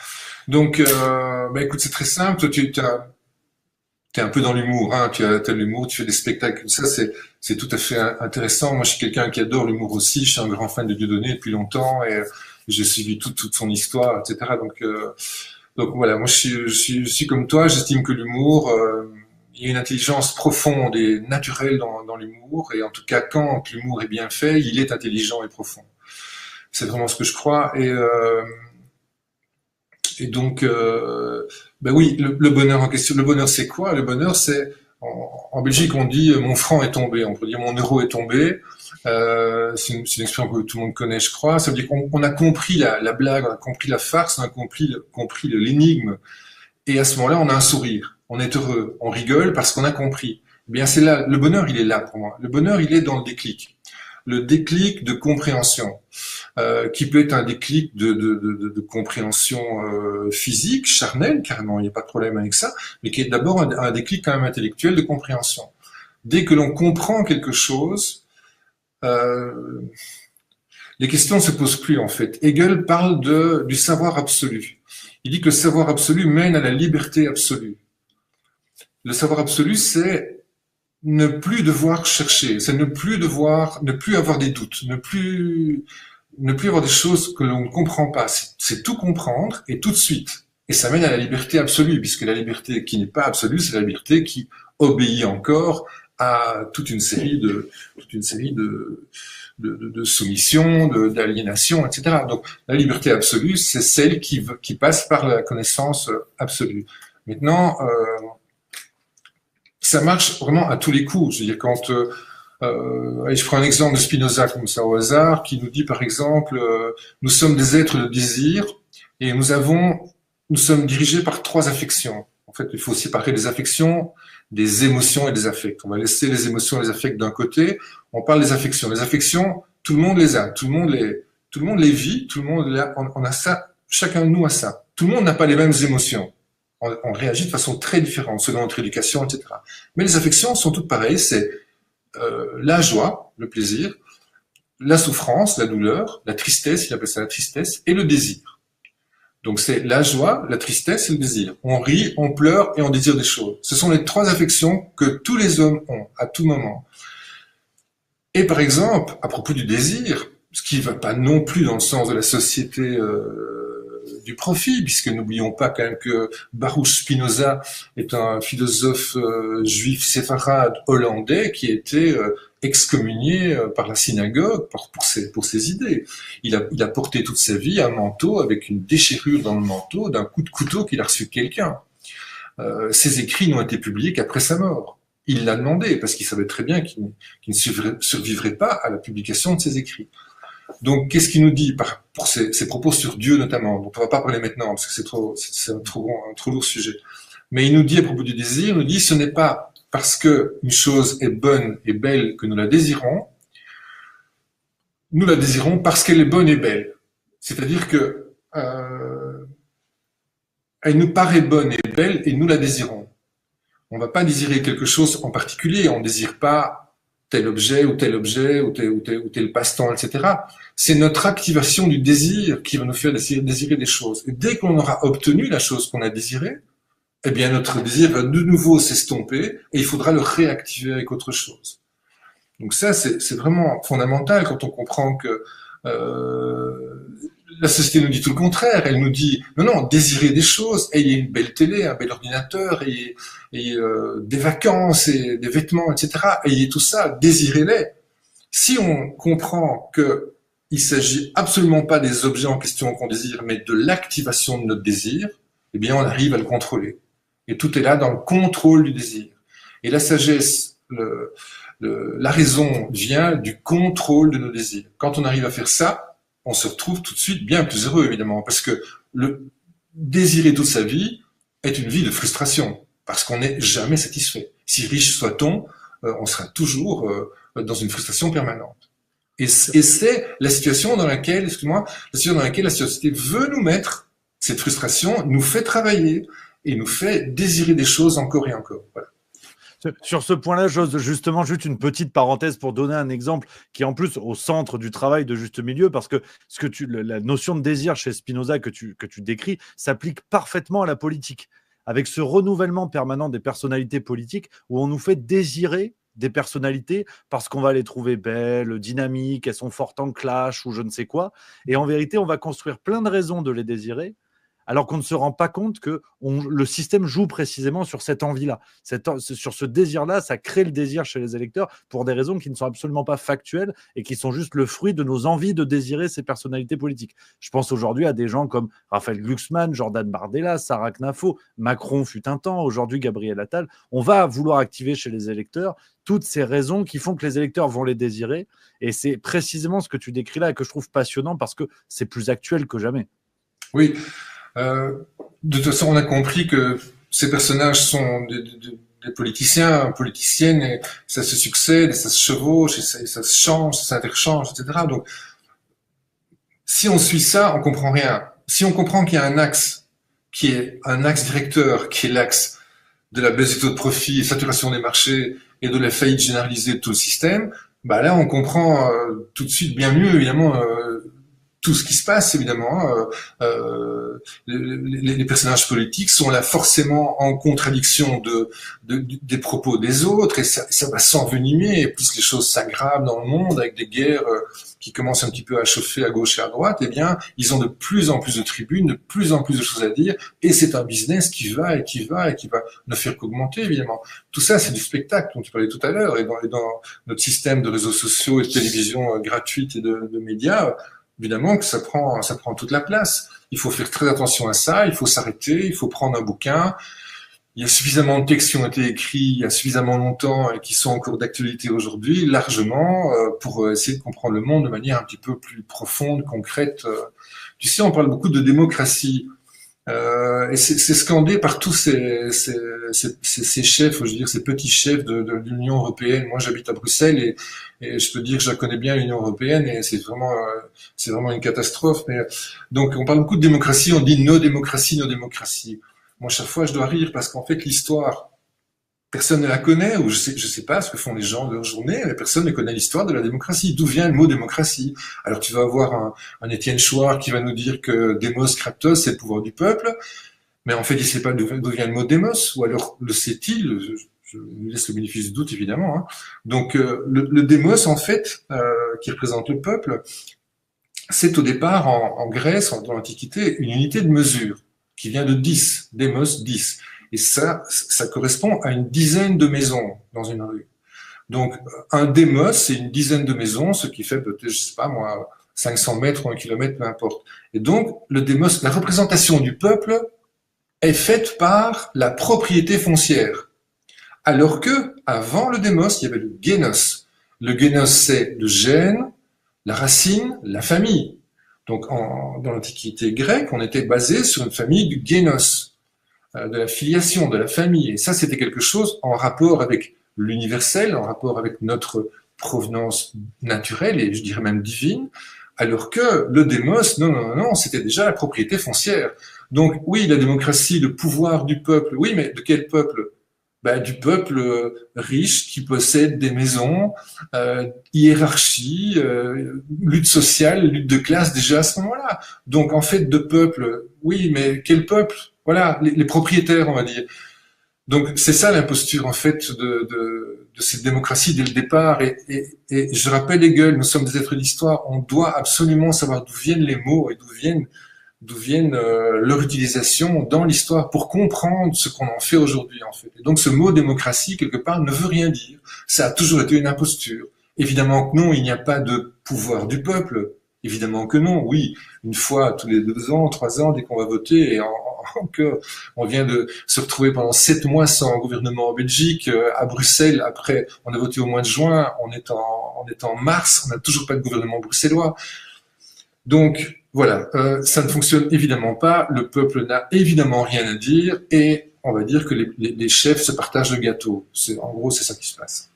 Donc, écoute, c'est très simple. Toi, t'es un peu dans l'humour, t'as l'humour, tu fais des spectacles, ça, c'est tout à fait intéressant. Moi, je suis quelqu'un qui adore l'humour aussi. Je suis un grand fan de Dieudonné depuis longtemps et j'ai suivi toute son histoire, etc. Donc voilà, moi, je suis comme toi. J'estime que l'humour, il y a une intelligence profonde et naturelle dans l'humour. Et en tout cas, quand l'humour est bien fait, il est intelligent et profond. C'est vraiment ce que je crois. Et donc, oui, le bonheur en question. Le bonheur, c'est quoi? Le bonheur, c'est en Belgique, on dit mon franc est tombé, on peut dire mon euro est tombé. C'est une expression que tout le monde connaît, je crois. Ça veut dire qu'on a compris la blague, on a compris la farce, on a compris l'énigme. Et à ce moment-là, on a un sourire, on est heureux, on rigole parce qu'on a compris. Eh bien, c'est là, le bonheur, il est là pour moi. Le bonheur, il est dans le déclic de compréhension, qui peut être un déclic de compréhension physique, charnelle, carrément, il n'y a pas de problème avec ça, mais qui est d'abord un déclic quand même intellectuel de compréhension. Dès que l'on comprend quelque chose, les questions ne se posent plus en fait. Hegel parle du savoir absolu. Il dit que le savoir absolu mène à la liberté absolue. Le savoir absolu, c'est ne plus devoir chercher, c'est ne plus avoir des doutes, ne plus avoir des choses que l'on ne comprend pas. C'est tout comprendre et tout de suite. Et ça mène à la liberté absolue, puisque la liberté qui n'est pas absolue, c'est la liberté qui obéit encore à toute une série de soumission, d'aliénation, etc. Donc la liberté absolue, c'est celle qui passe par la connaissance absolue. Maintenant, ça marche vraiment à tous les coups. Je veux dire, quand je prends un exemple de Spinoza comme ça au hasard, qui nous dit par exemple, nous sommes des êtres de désir et nous sommes dirigés par 3 affections. En fait, il faut séparer les affections des émotions et des affects. On va laisser les émotions et les affects d'un côté. On parle des affections. Les affections, tout le monde les a, tout le monde les vit, tout le monde on a ça, chacun de nous a ça. Tout le monde n'a pas les mêmes émotions. On réagit de façon très différente selon notre éducation, etc. Mais les affections sont toutes pareilles. C'est la joie, le plaisir, la souffrance, la douleur, la tristesse, il appelle ça la tristesse, et le désir. Donc c'est la joie, la tristesse et le désir. On rit, on pleure et on désire des choses. Ce sont les 3 affections que tous les hommes ont à tout moment. Et par exemple, à propos du désir, ce qui ne va pas non plus dans le sens de la société du profit, puisque n'oublions pas quand même que Baruch Spinoza est un philosophe juif séfarade hollandais qui a été excommunié par la synagogue pour ses idées. Il a porté toute sa vie un manteau avec une déchirure dans le manteau d'un coup de couteau qu'il a reçu de quelqu'un. Ses écrits n'ont été publiés qu'après sa mort. Il l'a demandé parce qu'il savait très bien qu'il ne survivrait pas à la publication de ses écrits. Donc, qu'est-ce qu'il nous dit pour ses propos sur Dieu notamment? Donc, on ne va pas parler maintenant parce que c'est un trop lourd sujet. Mais il nous dit à propos du désir, il nous dit ce n'est pas parce que une chose est bonne et belle que nous la désirons parce qu'elle est bonne et belle. C'est-à-dire que elle nous paraît bonne et belle et nous la désirons. On ne va pas désirer quelque chose en particulier, on ne désire pas tel objet ou tel passe-temps, etc. C'est notre activation du désir qui va nous faire désirer des choses. Et dès qu'on aura obtenu la chose qu'on a désirée, eh bien notre désir va de nouveau s'estomper et il faudra le réactiver avec autre chose. Donc ça, c'est vraiment fondamental quand on comprend que la société nous dit tout le contraire. Elle nous dit non, désirez des choses, ayez une belle télé, un bel ordinateur, ayez des vacances et des vêtements, etc. Ayez tout ça, désirez-les. Si on comprend que il s'agit absolument pas des objets en question qu'on désire, mais de l'activation de notre désir, eh bien on arrive à le contrôler. Et tout est là dans le contrôle du désir. Et la sagesse, la raison vient du contrôle de nos désirs. Quand on arrive à faire ça, on se retrouve tout de suite bien plus heureux, évidemment, parce que le désirer toute sa vie est une vie de frustration, parce qu'on n'est jamais satisfait. Si riche soit-on, on sera toujours dans une frustration permanente. Et c'est la situation dans laquelle, la société veut nous mettre. Cette frustration nous fait travailler et nous fait désirer des choses encore et encore. Voilà. Sur ce point-là, j'ose justement juste une petite parenthèse pour donner un exemple qui est en plus au centre du travail de Juste Milieu, parce que la notion de désir chez Spinoza que tu décris s'applique parfaitement à la politique, avec ce renouvellement permanent des personnalités politiques où on nous fait désirer des personnalités parce qu'on va les trouver belles, dynamiques, elles sont fortes en clash ou je ne sais quoi. Et en vérité, on va construire plein de raisons de les désirer, alors qu'on ne se rend pas compte que le système joue précisément sur cette envie-là, sur ce désir-là. Ça crée le désir chez les électeurs pour des raisons qui ne sont absolument pas factuelles et qui sont juste le fruit de nos envies de désirer ces personnalités politiques. Je pense aujourd'hui à des gens comme Raphaël Glucksmann, Jordan Bardella, Sarah Knafo, Macron fut un temps, aujourd'hui Gabriel Attal. On va vouloir activer chez les électeurs toutes ces raisons qui font que les électeurs vont les désirer. Et c'est précisément ce que tu décris là et que je trouve passionnant parce que c'est plus actuel que jamais. Oui. De toute façon, on a compris que ces personnages sont des politiciens, politiciennes, et ça se succède, et ça se chevauche, et ça se change, ça s'interchange, etc. Donc, si on suit ça, on comprend rien. Si on comprend qu'il y a un axe qui est un axe directeur, qui est l'axe de la baisse des taux de profit, saturation des marchés et de la faillite généralisée de tout le système, bah là on comprend tout de suite bien mieux évidemment tout ce qui se passe évidemment. Les personnages politiques sont là forcément en contradiction des propos des autres et ça va s'envenimer. Et plus les choses s'aggravent dans le monde avec des guerres qui commencent un petit peu à chauffer à gauche et à droite, eh bien ils ont de plus en plus de tribunes, de plus en plus de choses à dire et c'est un business qui va et qui va et qui va ne faire qu'augmenter évidemment. Tout ça c'est du spectacle dont tu parlais tout à l'heure et dans notre système de réseaux sociaux et de télévision gratuite et de médias. Évidemment que ça prend toute la place. Il faut faire très attention à ça, il faut s'arrêter, il faut prendre un bouquin. Il y a suffisamment de textes qui ont été écrits il y a suffisamment longtemps et qui sont en cours d'actualité aujourd'hui, largement, pour essayer de comprendre le monde de manière un petit peu plus profonde, concrète. Tu sais, on parle beaucoup de démocratie. Et c'est scandé par tous ces chefs, je veux dire, ces petits chefs de l'Union européenne. Moi, j'habite à Bruxelles et je peux dire que je la connais bien, l'Union européenne, et c'est vraiment une catastrophe. Mais donc, on parle beaucoup de démocratie, on dit nos démocraties, nos démocraties. Moi, chaque fois, je dois rire parce qu'en fait, l'histoire, personne ne la connaît, ou je sais pas ce que font les gens de leur journée, mais personne ne connaît l'histoire de la démocratie. D'où vient le mot démocratie? Alors tu vas avoir un Étienne Chouard qui va nous dire que Demos Kratos, c'est le pouvoir du peuple, mais en fait il sait pas d'où vient le mot démos, ou alors le sait-il? Je lui laisse le bénéfice du doute évidemment. Hein. Donc le démos en fait, qui représente le peuple, c'est au départ en Grèce, dans l'Antiquité, une unité de mesure qui vient de 10, démos 10. Et ça correspond à une dizaine de maisons dans une rue. Donc, un démos, c'est une dizaine de maisons, ce qui fait peut-être, je sais pas moi, 500 mètres ou 1 kilomètre, peu importe. Et donc, le démos, la représentation du peuple est faite par la propriété foncière. Alors que, avant le démos, il y avait le génos. Le génos, c'est le gène, la racine, la famille. Donc, dans l'Antiquité grecque, on était basé sur une famille du génos, de la filiation, de la famille. Et ça, c'était quelque chose en rapport avec l'universel, en rapport avec notre provenance naturelle et je dirais même divine, alors que le démos, non, c'était déjà la propriété foncière. Donc oui, la démocratie, le pouvoir du peuple, oui, mais de quel peuple? Du peuple riche qui possède des maisons, hiérarchie, lutte sociale, lutte de classe déjà à ce moment-là. Donc en fait, de peuple, oui, mais quel peuple? Voilà, les propriétaires, on va dire. Donc c'est ça l'imposture en fait de cette démocratie dès le départ. Et je rappelle Hegel, nous sommes des êtres d'histoire, on doit absolument savoir d'où viennent les mots et d'où viennent leur utilisation dans l'histoire pour comprendre ce qu'on en fait aujourd'hui en fait. Et donc ce mot démocratie quelque part ne veut rien dire. Ça a toujours été une imposture. Évidemment que non, il n'y a pas de pouvoir du peuple. Évidemment que non, oui, une fois tous les 2 ans, 3 ans, dès qu'on va voter, et que on vient de se retrouver pendant 7 mois sans gouvernement en Belgique, à Bruxelles, après on a voté au mois de juin, on est en mars, on n'a toujours pas de gouvernement bruxellois. Donc voilà, ça ne fonctionne évidemment pas, le peuple n'a évidemment rien à dire, et on va dire que les chefs se partagent le gâteau. En gros, c'est ça qui se passe.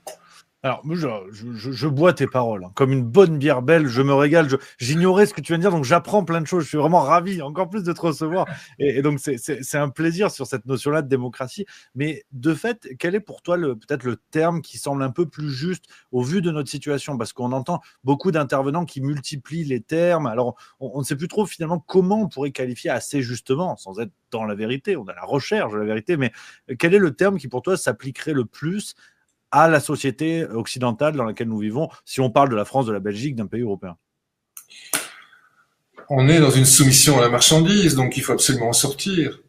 Alors, je bois tes paroles, hein. Comme une bonne bière belge, je me régale. J'ignorais ce que tu viens de dire, donc j'apprends plein de choses. Je suis vraiment ravi, encore plus de te recevoir. Et donc, c'est un plaisir sur cette notion-là de démocratie. Mais de fait, quel est pour toi peut-être le terme qui semble un peu plus juste au vu de notre situation? Parce qu'on entend beaucoup d'intervenants qui multiplient les termes. Alors, on ne sait plus trop finalement comment on pourrait qualifier assez justement, sans être dans la vérité. On a la recherche de la vérité, mais quel est le terme qui pour toi s'appliquerait le plus à la société occidentale dans laquelle nous vivons, si on parle de la France, de la Belgique, d'un pays européen? on est dans une soumission à la marchandise, donc il faut absolument en sortir.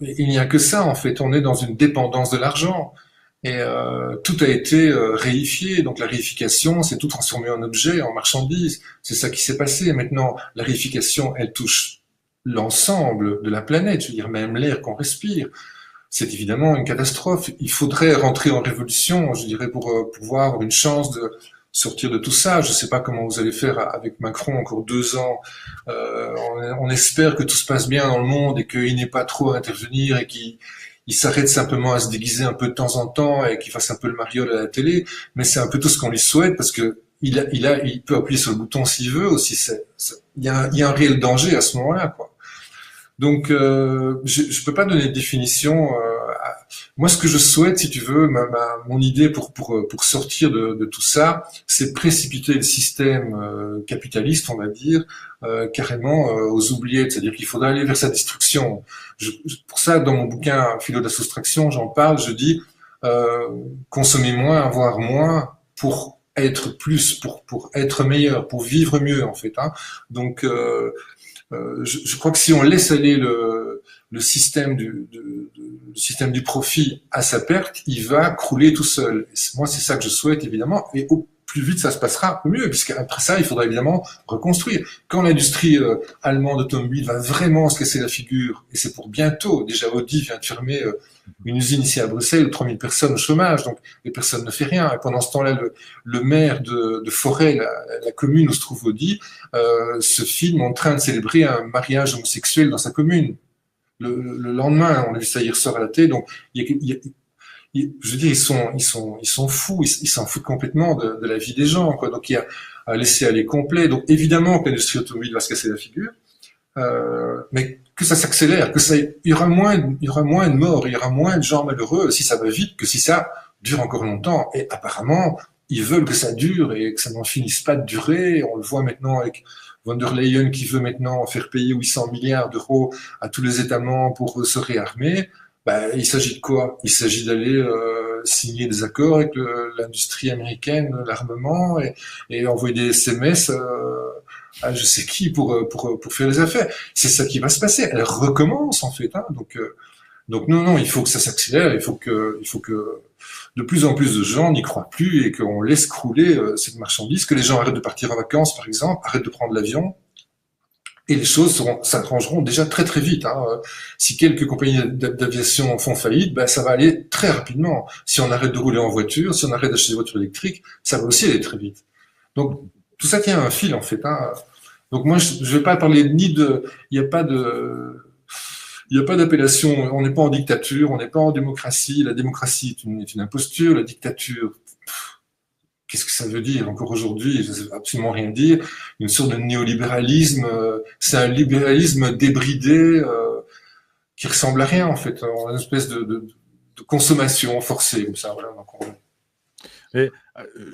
Il n'y a que ça, en fait. On est dans une dépendance de l'argent. Et tout a été réifié. Donc la réification, c'est tout transformé en objet, en marchandise. C'est ça qui s'est passé. Maintenant, la réification, elle touche l'ensemble de la planète, je veux dire même l'air qu'on respire. C'est évidemment une catastrophe. Il faudrait rentrer en révolution, je dirais, pour pouvoir avoir une chance de sortir de tout ça. Je ne sais pas comment vous allez faire avec Macron encore 2 ans. On espère que tout se passe bien dans le monde et qu'il n'ait pas trop à intervenir et qu'il s'arrête simplement à se déguiser un peu de temps en temps et qu'il fasse un peu le mariole à la télé. Mais c'est un peu tout ce qu'on lui souhaite parce que il peut appuyer sur le bouton s'il veut aussi. Il y a un réel danger à ce moment-là, quoi. Donc, je peux pas donner de définition. Moi, ce que je souhaite, si tu veux, mon idée pour sortir de tout ça, c'est précipiter le système capitaliste, on va dire, carrément aux oubliettes. C'est-à-dire qu'il faudrait aller vers sa destruction. Pour ça, dans mon bouquin Philo de la soustraction, j'en parle. Je dis consommer moins, avoir moins pour être plus, pour être meilleur, pour vivre mieux, en fait. Hein. Donc je crois que si on laisse aller le système le système du profit à sa perte, il va crouler tout seul. Et moi, c'est ça que je souhaite, évidemment. Et au plus vite ça se passera, au mieux, puisqu'après ça, il faudra évidemment reconstruire. Quand l'industrie allemande automobile va vraiment se casser la figure, et c'est pour bientôt, déjà Audi vient de fermer une usine ici à Bruxelles, 3000 personnes au chômage, donc les personnes ne font rien. Et pendant ce temps-là, le maire de Forêt, la commune où se trouve Audi, se filme en train de célébrer un mariage homosexuel dans sa commune. Le lendemain, on a vu ça hier soir à la télé, donc je veux dire, ils sont fous, ils s'en foutent complètement de la vie des gens, quoi. Donc il y a à laisser aller complet. Donc évidemment que l'industrie automobile va se casser la figure, mais que ça s'accélère, il y aura moins de morts, il y aura moins de gens malheureux si ça va vite que si ça dure encore longtemps. Et apparemment, ils veulent que ça dure et que ça n'en finisse pas de durer. On le voit maintenant avec von der Leyen qui veut maintenant faire payer 800 milliards d'euros à tous les États membres pour se réarmer. Ben, il s'agit de quoi? Il s'agit d'aller signer des accords avec l'industrie américaine de l'armement et envoyer des SMS à je sais qui pour faire les affaires. C'est ça qui va se passer. Elle recommence en fait. Hein. Donc non, il faut que ça s'accélère. Il faut que de plus en plus de gens n'y croient plus et qu'on laisse crouler cette marchandise, que les gens arrêtent de partir en vacances par exemple, arrêtent de prendre l'avion. Et les choses s'arrangeront déjà très très vite. Hein. Si quelques compagnies d'aviation font faillite, ben, ça va aller très rapidement. Si on arrête de rouler en voiture, si on arrête d'acheter des voitures électriques, ça va aussi aller très vite. Donc tout ça tient à un fil en fait. Hein. Donc moi je vais pas parler il n'y a pas d'appellation. On n'est pas en dictature, on n'est pas en démocratie. La démocratie est une imposture, la dictature. Qu'est-ce que ça veut dire encore aujourd'hui? Ça ne veut absolument rien dire. Une sorte de néolibéralisme, c'est un libéralisme débridé qui ressemble à rien en fait. On a une espèce de consommation forcée comme ça. Voilà, Et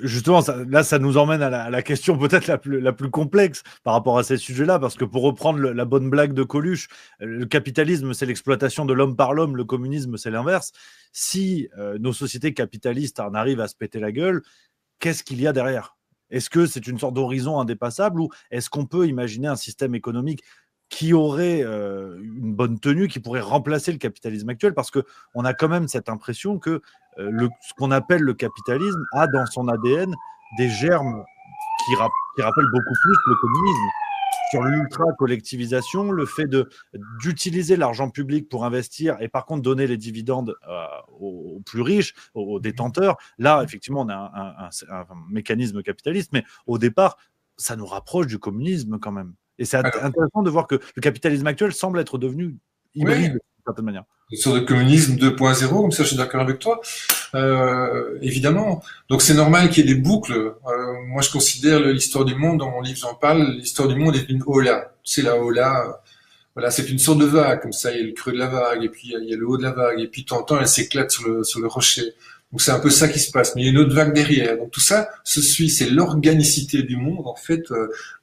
justement, ça nous emmène à la question peut-être la plus complexe par rapport à ces sujets-là, parce que pour reprendre la bonne blague de Coluche, le capitalisme, c'est l'exploitation de l'homme par l'homme, le communisme, c'est l'inverse. Si nos sociétés capitalistes en arrivent à se péter la gueule, qu'est-ce qu'il y a derrière? Est-ce que c'est une sorte d'horizon indépassable ou est-ce qu'on peut imaginer un système économique qui aurait une bonne tenue, qui pourrait remplacer le capitalisme actuel? Parce qu'on a quand même cette impression que ce qu'on appelle le capitalisme a dans son ADN des germes qui rappellent beaucoup plus le communisme. Sur l'ultra-collectivisation, le fait d'utiliser l'argent public pour investir et par contre donner les dividendes aux plus riches, aux détenteurs. Là, effectivement, on a un mécanisme capitaliste, mais au départ, ça nous rapproche du communisme quand même. Et c'est intéressant de voir que le capitalisme actuel semble être devenu hybride, d'une certaine manière. Une sorte de communisme 2.0, comme ça je suis d'accord avec toi. Évidemment. Donc c'est normal qu'il y ait des boucles. Moi je considère l'histoire du monde, dans mon livre j'en parle, l'histoire du monde est une hola. C'est la hola, voilà, c'est une sorte de vague, comme ça il y a le creux de la vague, et puis il y a le haut de la vague, et puis de temps en temps elle s'éclate sur le rocher. Donc c'est un peu ça qui se passe, mais il y a une autre vague derrière. Donc tout ça se suit, c'est l'organicité du monde en fait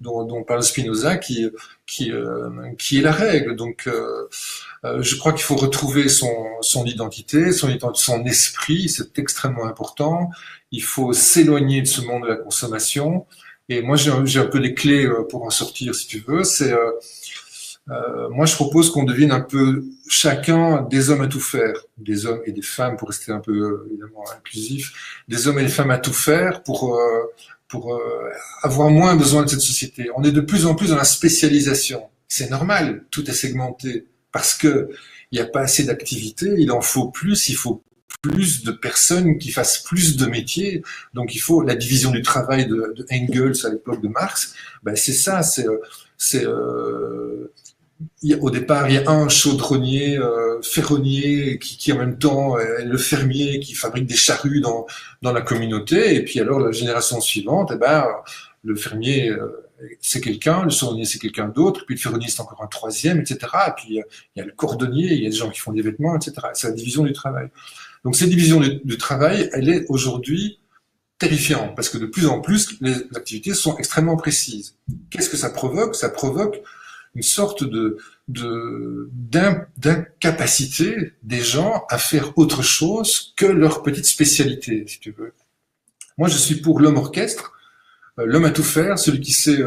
dont parle Spinoza qui est la règle. Donc je crois qu'il faut retrouver son identité, son esprit, c'est extrêmement important. Il faut s'éloigner de ce monde de la consommation Et moi, j'ai un peu des clés pour en sortir, si tu veux. Moi, je propose qu'on devienne un peu chacun des hommes à tout faire, des hommes et des femmes, pour rester un peu évidemment inclusif, des hommes et des femmes à tout faire pour avoir moins besoin de cette société. On est de plus en plus dans la spécialisation. C'est normal, tout est segmenté parce que il n'y a pas assez d'activités, il en faut plus, il faut plus de personnes qui fassent plus de métiers. Donc il faut la division du travail de Engels à l'époque de Marx. Ben, c'est ça, au départ, il y a un chaudronnier, ferronnier, qui en même temps est le fermier qui fabrique des charrues dans la communauté. Et puis alors, la génération suivante, eh ben, le fermier, c'est quelqu'un, le chaudronnier, c'est quelqu'un d'autre, puis le ferronnier, c'est encore un troisième, etc. Et puis, il y a le cordonnier, il y a des gens qui font des vêtements, etc. C'est la division du travail. Donc, cette division du travail, elle est aujourd'hui terrifiante, parce que de plus en plus, les activités sont extrêmement précises. Qu'est-ce que ça provoque? Ça provoque une sorte d'incapacité des gens à faire autre chose que leur petite spécialité, si tu veux. Moi, je suis pour l'homme orchestre, l'homme à tout faire, celui qui sait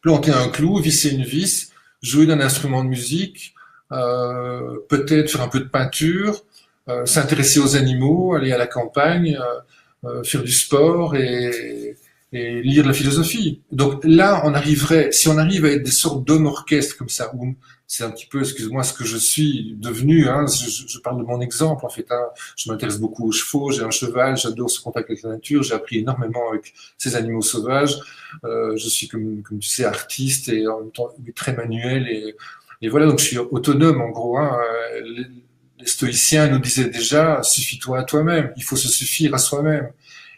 planter un clou, visser une vis, jouer d'un instrument de musique, peut-être faire un peu de peinture, s'intéresser aux animaux, aller à la campagne, faire du sport et lire la philosophie. Donc là, si on arrive à être des sortes d'hommes orchestres comme ça, où c'est un petit peu, excuse-moi, ce que je suis devenu, hein, je parle de mon exemple en fait, hein, je m'intéresse beaucoup aux chevaux, j'ai un cheval, j'adore ce contact avec la nature, j'ai appris énormément avec ces animaux sauvages, je suis comme tu sais artiste et en même temps très manuel et voilà, donc je suis autonome en gros, hein, les stoïciens nous disaient déjà, suffis-toi à toi-même, il faut se suffire à soi-même.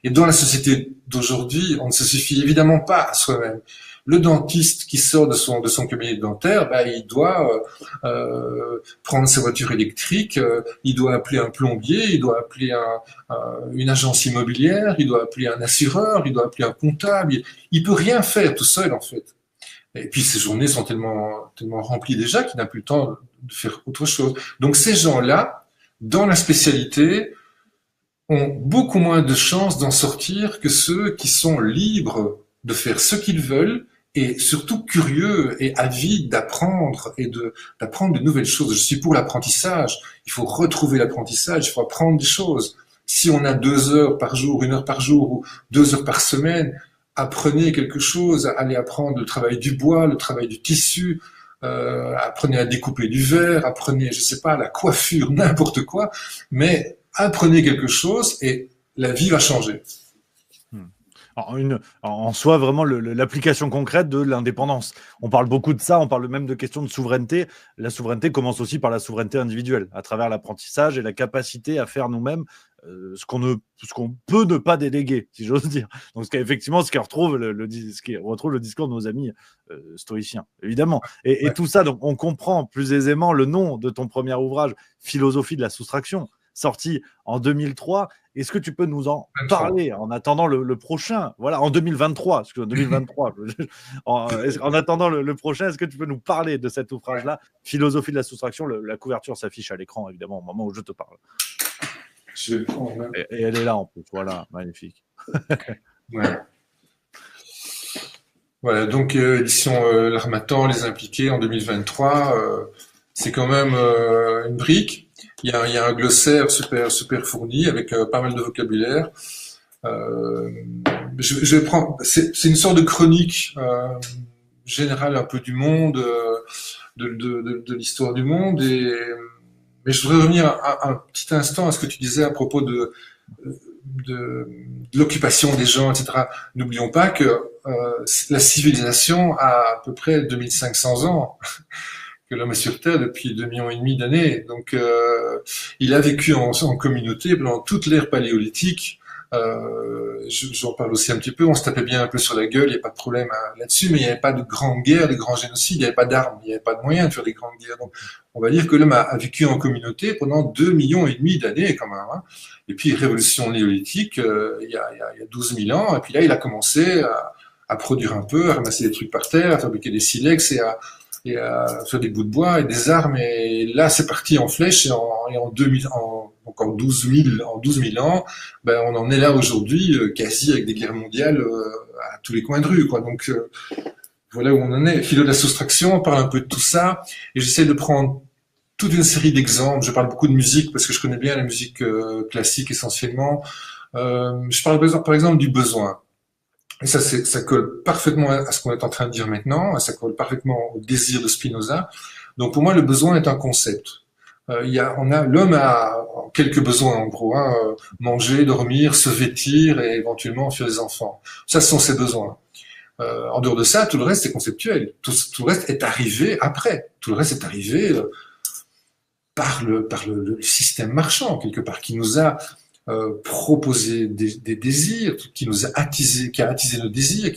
Et dans la société d'aujourd'hui, on ne se suffit évidemment pas à soi-même. Le dentiste qui sort de son cabinet dentaire, bah, il doit prendre sa voiture électrique, il doit appeler un plombier, il doit appeler une agence immobilière, il doit appeler un assureur, il doit appeler un comptable. Il peut rien faire tout seul en fait. Et puis ces journées sont tellement remplies déjà qu'il n'a plus le temps de faire autre chose. Donc ces gens-là, dans la spécialité, ont beaucoup moins de chances d'en sortir que ceux qui sont libres de faire ce qu'ils veulent et surtout curieux et avides d'apprendre et d'apprendre de nouvelles choses. Je suis pour l'apprentissage. Il faut retrouver l'apprentissage, il faut apprendre des choses. Si on a 2 heures par jour, 1 heure par jour ou 2 heures par semaine, apprenez quelque chose, allez apprendre le travail du bois, le travail du tissu, apprenez à découper du verre, apprenez, je sais pas, la coiffure, n'importe quoi, mais apprenez quelque chose et la vie va changer. En soi, vraiment, l'application concrète de l'indépendance. On parle beaucoup de ça, on parle même de questions de souveraineté. La souveraineté commence aussi par la souveraineté individuelle, à travers l'apprentissage et la capacité à faire nous-mêmes ce qu'on peut ne pas déléguer, si j'ose dire. Donc, effectivement, ce qui retrouve le discours de nos amis stoïciens, évidemment. Et tout ça, donc, on comprend plus aisément le nom de ton premier ouvrage, Philosophie de la soustraction, sorti en 2003. Est-ce que tu peux nous en parler en attendant le prochain? Voilà, en 2023, parce que 2023, en attendant le prochain, est-ce que tu peux nous parler de cet ouvrage-là, Philosophie de la soustraction? La couverture s'affiche à l'écran, évidemment, au moment où je te parle. Je vais le prendre, hein. Et elle est là, en plus. Voilà, magnifique. Ouais. Voilà, donc édition L'Harmattan, Les Impliqués en 2023, c'est quand même une brique. Il y a un glossaire super fourni avec pas mal de vocabulaire. Je vais prendre, c'est une sorte de chronique générale un peu du monde, de l'histoire du monde. Mais je voudrais revenir un petit instant à ce que tu disais à propos de l'occupation des gens, etc. N'oublions pas que la civilisation a à peu près 2500 ans. Que l'homme est sur Terre depuis 2,5 millions d'années. Donc, il a vécu en communauté pendant toute l'ère paléolithique. J'en parle aussi un petit peu. On se tapait bien un peu sur la gueule, il n'y a pas de problème là-dessus, mais il n'y avait pas de grandes guerres, de grands génocides, il n'y avait pas d'armes, il n'y avait pas de moyens de faire des grandes guerres. Donc, on va dire que l'homme a vécu en communauté pendant 2,5 millions d'années quand même. Hein. Et puis, révolution néolithique, il y a 12 000 ans, et puis là, il a commencé à produire un peu, à ramasser des trucs par terre, à fabriquer des silex et à faire des bouts de bois et des armes. Et là, c'est parti en flèche. Et en encore 12 000 ans, ben, on en est là aujourd'hui, quasi avec des guerres mondiales à tous les coins de rue, quoi. Donc, voilà où on en est. Philo de la soustraction, on parle un peu de tout ça, et j'essaie de prendre toute une série d'exemples. Je parle beaucoup de musique parce que je connais bien la musique classique essentiellement. Je parle par exemple du besoin. Et ça colle parfaitement à ce qu'on est en train de dire maintenant, ça colle parfaitement au désir de Spinoza. Donc pour moi, le besoin est un concept. L'homme a quelques besoins en gros, hein, manger, dormir, se vêtir et éventuellement faire des enfants. Ça, ce sont ses besoins. En dehors de ça, tout le reste est conceptuel. Tout le reste est arrivé après. Tout le reste est arrivé par le système marchand quelque part qui nous a proposé des désirs, qui a attisé nos désirs,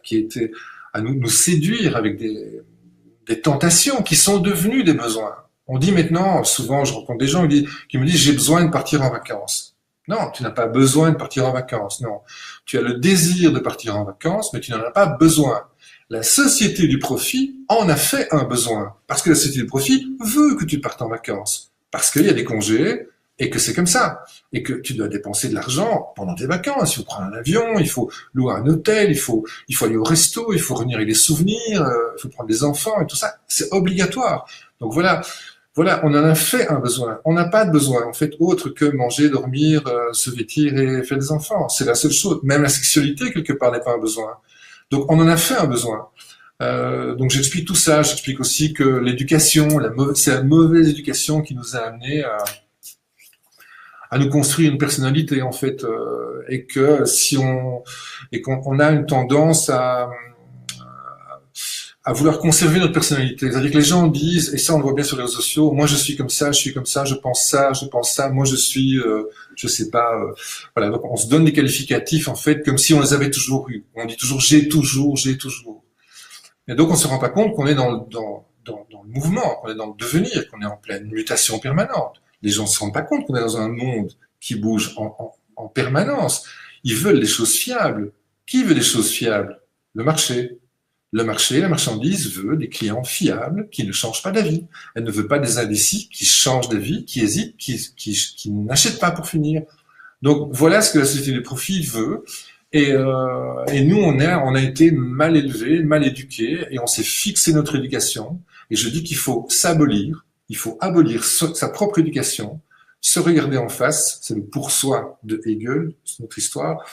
qui a été à nous séduire avec des tentations qui sont devenues des besoins. On dit maintenant, souvent je rencontre des gens qui me disent j'ai besoin de partir en vacances. Non, tu n'as pas besoin de partir en vacances, non. Tu as le désir de partir en vacances, mais tu n'en as pas besoin. La société du profit en a fait un besoin, parce que la société du profit veut que tu partes en vacances, parce qu'il y a des congés, et que c'est comme ça, et que tu dois dépenser de l'argent pendant tes vacances. Il faut prendre un avion, il faut louer un hôtel, il faut aller au resto, il faut revenir avec des souvenirs, il faut prendre des enfants et tout ça. C'est obligatoire. Donc voilà, on en a fait un besoin. On n'a pas de besoin, en fait, autre que manger, dormir, se vêtir et faire des enfants. C'est la seule chose. Même la sexualité, quelque part, n'est pas un besoin. Donc on en a fait un besoin. Donc j'explique tout ça. J'explique aussi que l'éducation, c'est la mauvaise éducation qui nous a amenés à nous construire une personnalité en fait, et que qu'on a une tendance à vouloir conserver notre personnalité. C'est-à-dire que les gens disent, et ça on le voit bien sur les réseaux sociaux, moi je suis comme ça, je suis comme ça, je pense ça, moi je suis, je sais pas, voilà. Donc on se donne des qualificatifs en fait comme si on les avait toujours eus. On dit toujours j'ai toujours. Et donc on se rend pas compte qu'on est dans le mouvement, qu'on est dans le devenir, qu'on est en pleine mutation permanente. Les gens ne se rendent pas compte qu'on est dans un monde qui bouge en permanence. Ils veulent des choses fiables. Qui veut des choses fiables? Le marché. Le marché, la marchandise veut des clients fiables qui ne changent pas d'avis. Elle ne veut pas des indécis qui changent d'avis, qui hésitent, qui n'achètent pas pour finir. Donc voilà ce que la société du profit veut. Et nous, on a été mal élevés, mal éduqués, et on s'est fixé notre éducation. Et je dis qu'il faut s'abolir. Il faut abolir sa propre éducation, se regarder en face, c'est le pour-soi de Hegel, c'est notre histoire,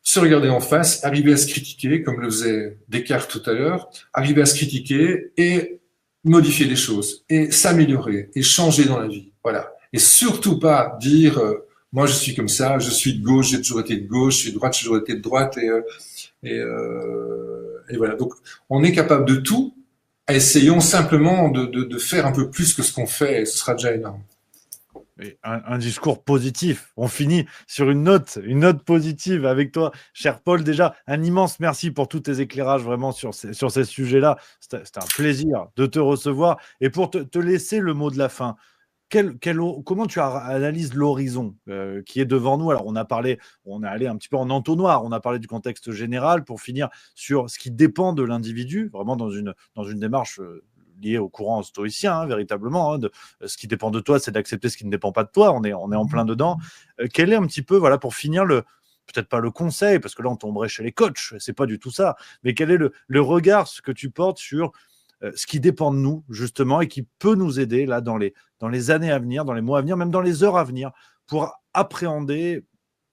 se regarder en face, arriver à se critiquer, comme le faisait Descartes tout à l'heure, arriver à se critiquer et modifier les choses, et s'améliorer, et changer dans la vie, voilà. Et surtout pas dire, moi je suis comme ça, je suis de gauche, j'ai toujours été de gauche, je suis de droite, j'ai toujours été de droite, et voilà. Donc on est capable de tout. Essayons simplement de faire un peu plus que ce qu'on fait, et ce sera déjà énorme. Un discours positif. On finit sur une note positive avec toi, cher Paul. Déjà, un immense merci pour tous tes éclairages vraiment sur ces sujets-là. C'était un plaisir de te recevoir. Et pour te laisser le mot de la fin, comment tu analyses l'horizon qui est devant nous? Alors, on est allé un petit peu en entonnoir, on a parlé du contexte général pour finir sur ce qui dépend de l'individu, vraiment dans une démarche liée au courant stoïcien, hein, véritablement. Hein, ce qui dépend de toi, c'est d'accepter ce qui ne dépend pas de toi. On est en plein dedans. Quel est un petit peu, voilà, pour finir, peut-être pas le conseil, parce que là, on tomberait chez les coachs, c'est pas du tout ça, mais quel est le regard, ce que tu portes sur ce qui dépend de nous, justement, et qui peut nous aider là dans les années à venir, dans les mois à venir, même dans les heures à venir, pour appréhender,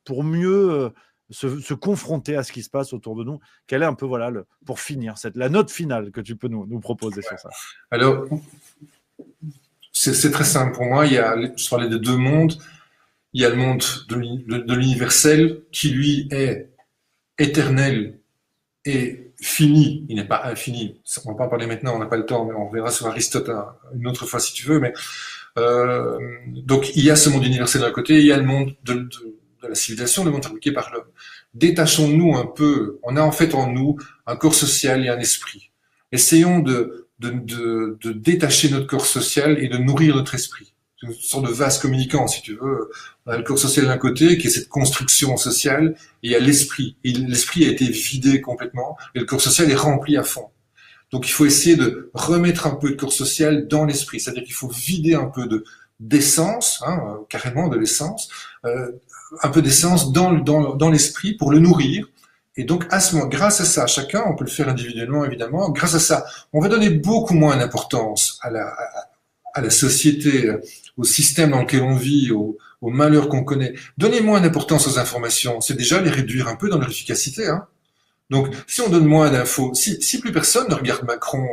pour mieux se confronter à ce qui se passe autour de nous. Quelle est un peu, voilà, pour finir, la note finale que tu peux nous proposer sur ça? Alors, c'est très simple pour moi. Je parlais de deux mondes. Il y a le monde de l'universel qui, lui, est éternel et fini, il n'est pas infini. On va pas en parler maintenant, on n'a pas le temps, mais on verra sur Aristote une autre fois si tu veux. Mais donc il y a ce monde universel d'un côté, il y a le monde de la civilisation, le monde fabriqué par l'homme. Détachons-nous un peu. On a en fait en nous un corps social et un esprit. Essayons de détacher notre corps social et de nourrir notre esprit. Une sorte de vase communicant, si tu veux. On a le corps social d'un côté, qui est cette construction sociale, et il y a l'esprit. Et l'esprit a été vidé complètement, et le corps social est rempli à fond. Donc il faut essayer de remettre un peu de corps social dans l'esprit. C'est-à-dire qu'il faut vider un peu d'essence, carrément de l'essence, un peu d'essence dans l'esprit pour le nourrir. Et donc, grâce à ça, chacun, on peut le faire individuellement évidemment, grâce à ça, on va donner beaucoup moins d'importance à la société, au système dans lequel on vit, au malheur qu'on connaît. Donner moins d'importance aux informations, c'est déjà les réduire un peu dans leur efficacité. Donc, si on donne moins d'infos, si plus personne ne regarde Macron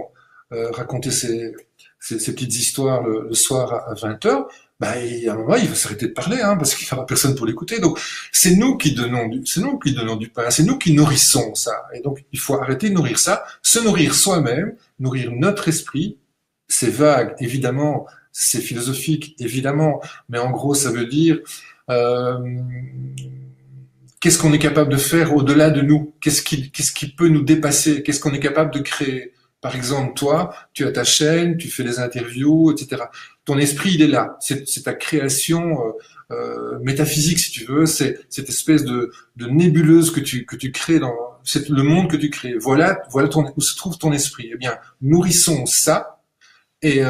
raconter ses petites histoires le soir à 20h, à un moment, il va s'arrêter de parler, parce qu'il n'y aura personne pour l'écouter. Donc, c'est nous qui donnons du pain, c'est nous qui nourrissons ça. Et donc, il faut arrêter de nourrir ça, se nourrir soi-même, nourrir notre esprit. C'est vague, évidemment, c'est philosophique, évidemment, mais en gros, ça veut dire qu'est-ce qu'on est capable de faire au-delà de nous? Qu'est-ce qui peut nous dépasser? Qu'est-ce qu'on est capable de créer? Par exemple, toi, tu as ta chaîne, tu fais des interviews, etc. Ton esprit, il est là. C'est ta création métaphysique, si tu veux. C'est cette espèce de nébuleuse que tu crées c'est le monde que tu crées. Voilà où se trouve ton esprit. Eh bien, nourrissons ça et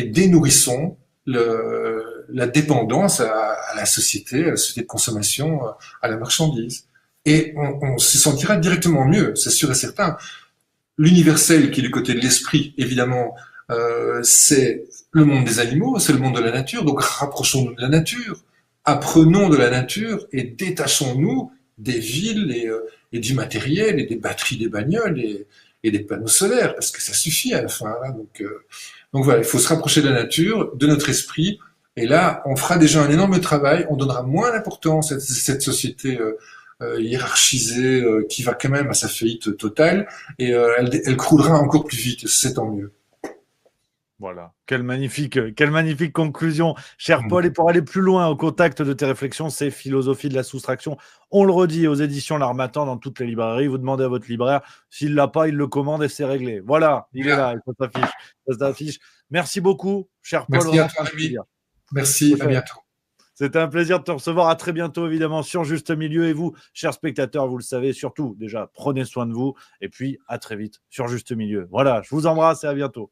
dénourrissons la dépendance à la société de consommation, à la marchandise. Et on se sentira directement mieux, c'est sûr et certain. L'universel qui est du côté de l'esprit, évidemment, c'est le monde des animaux, c'est le monde de la nature. Donc rapprochons-nous de la nature, apprenons de la nature et détachons-nous des villes et du matériel et des batteries des bagnoles et des panneaux solaires, parce que ça suffit à la fin. Donc voilà, il faut se rapprocher de la nature, de notre esprit, et là, on fera déjà un énorme travail, on donnera moins d'importance à cette société hiérarchisée qui va quand même à sa faillite totale, et elle croulera encore plus vite, c'est tant mieux. Voilà, quelle magnifique conclusion, cher Paul. Et pour aller plus loin au contact de tes réflexions, c'est Philosophie de la soustraction. On le redit aux éditions L'Harmattan dans toutes les librairies. Vous demandez à votre libraire, s'il l'a pas, il le commande et c'est réglé. Voilà, il est là, ça s'affiche. Merci beaucoup, cher Paul. Merci à toi, Rémi. Merci, à bientôt. C'était un plaisir de te recevoir. À très bientôt, évidemment, sur Juste Milieu. Et vous, chers spectateurs, vous le savez, surtout, déjà, prenez soin de vous. Et puis, à très vite sur Juste Milieu. Voilà, je vous embrasse et à bientôt.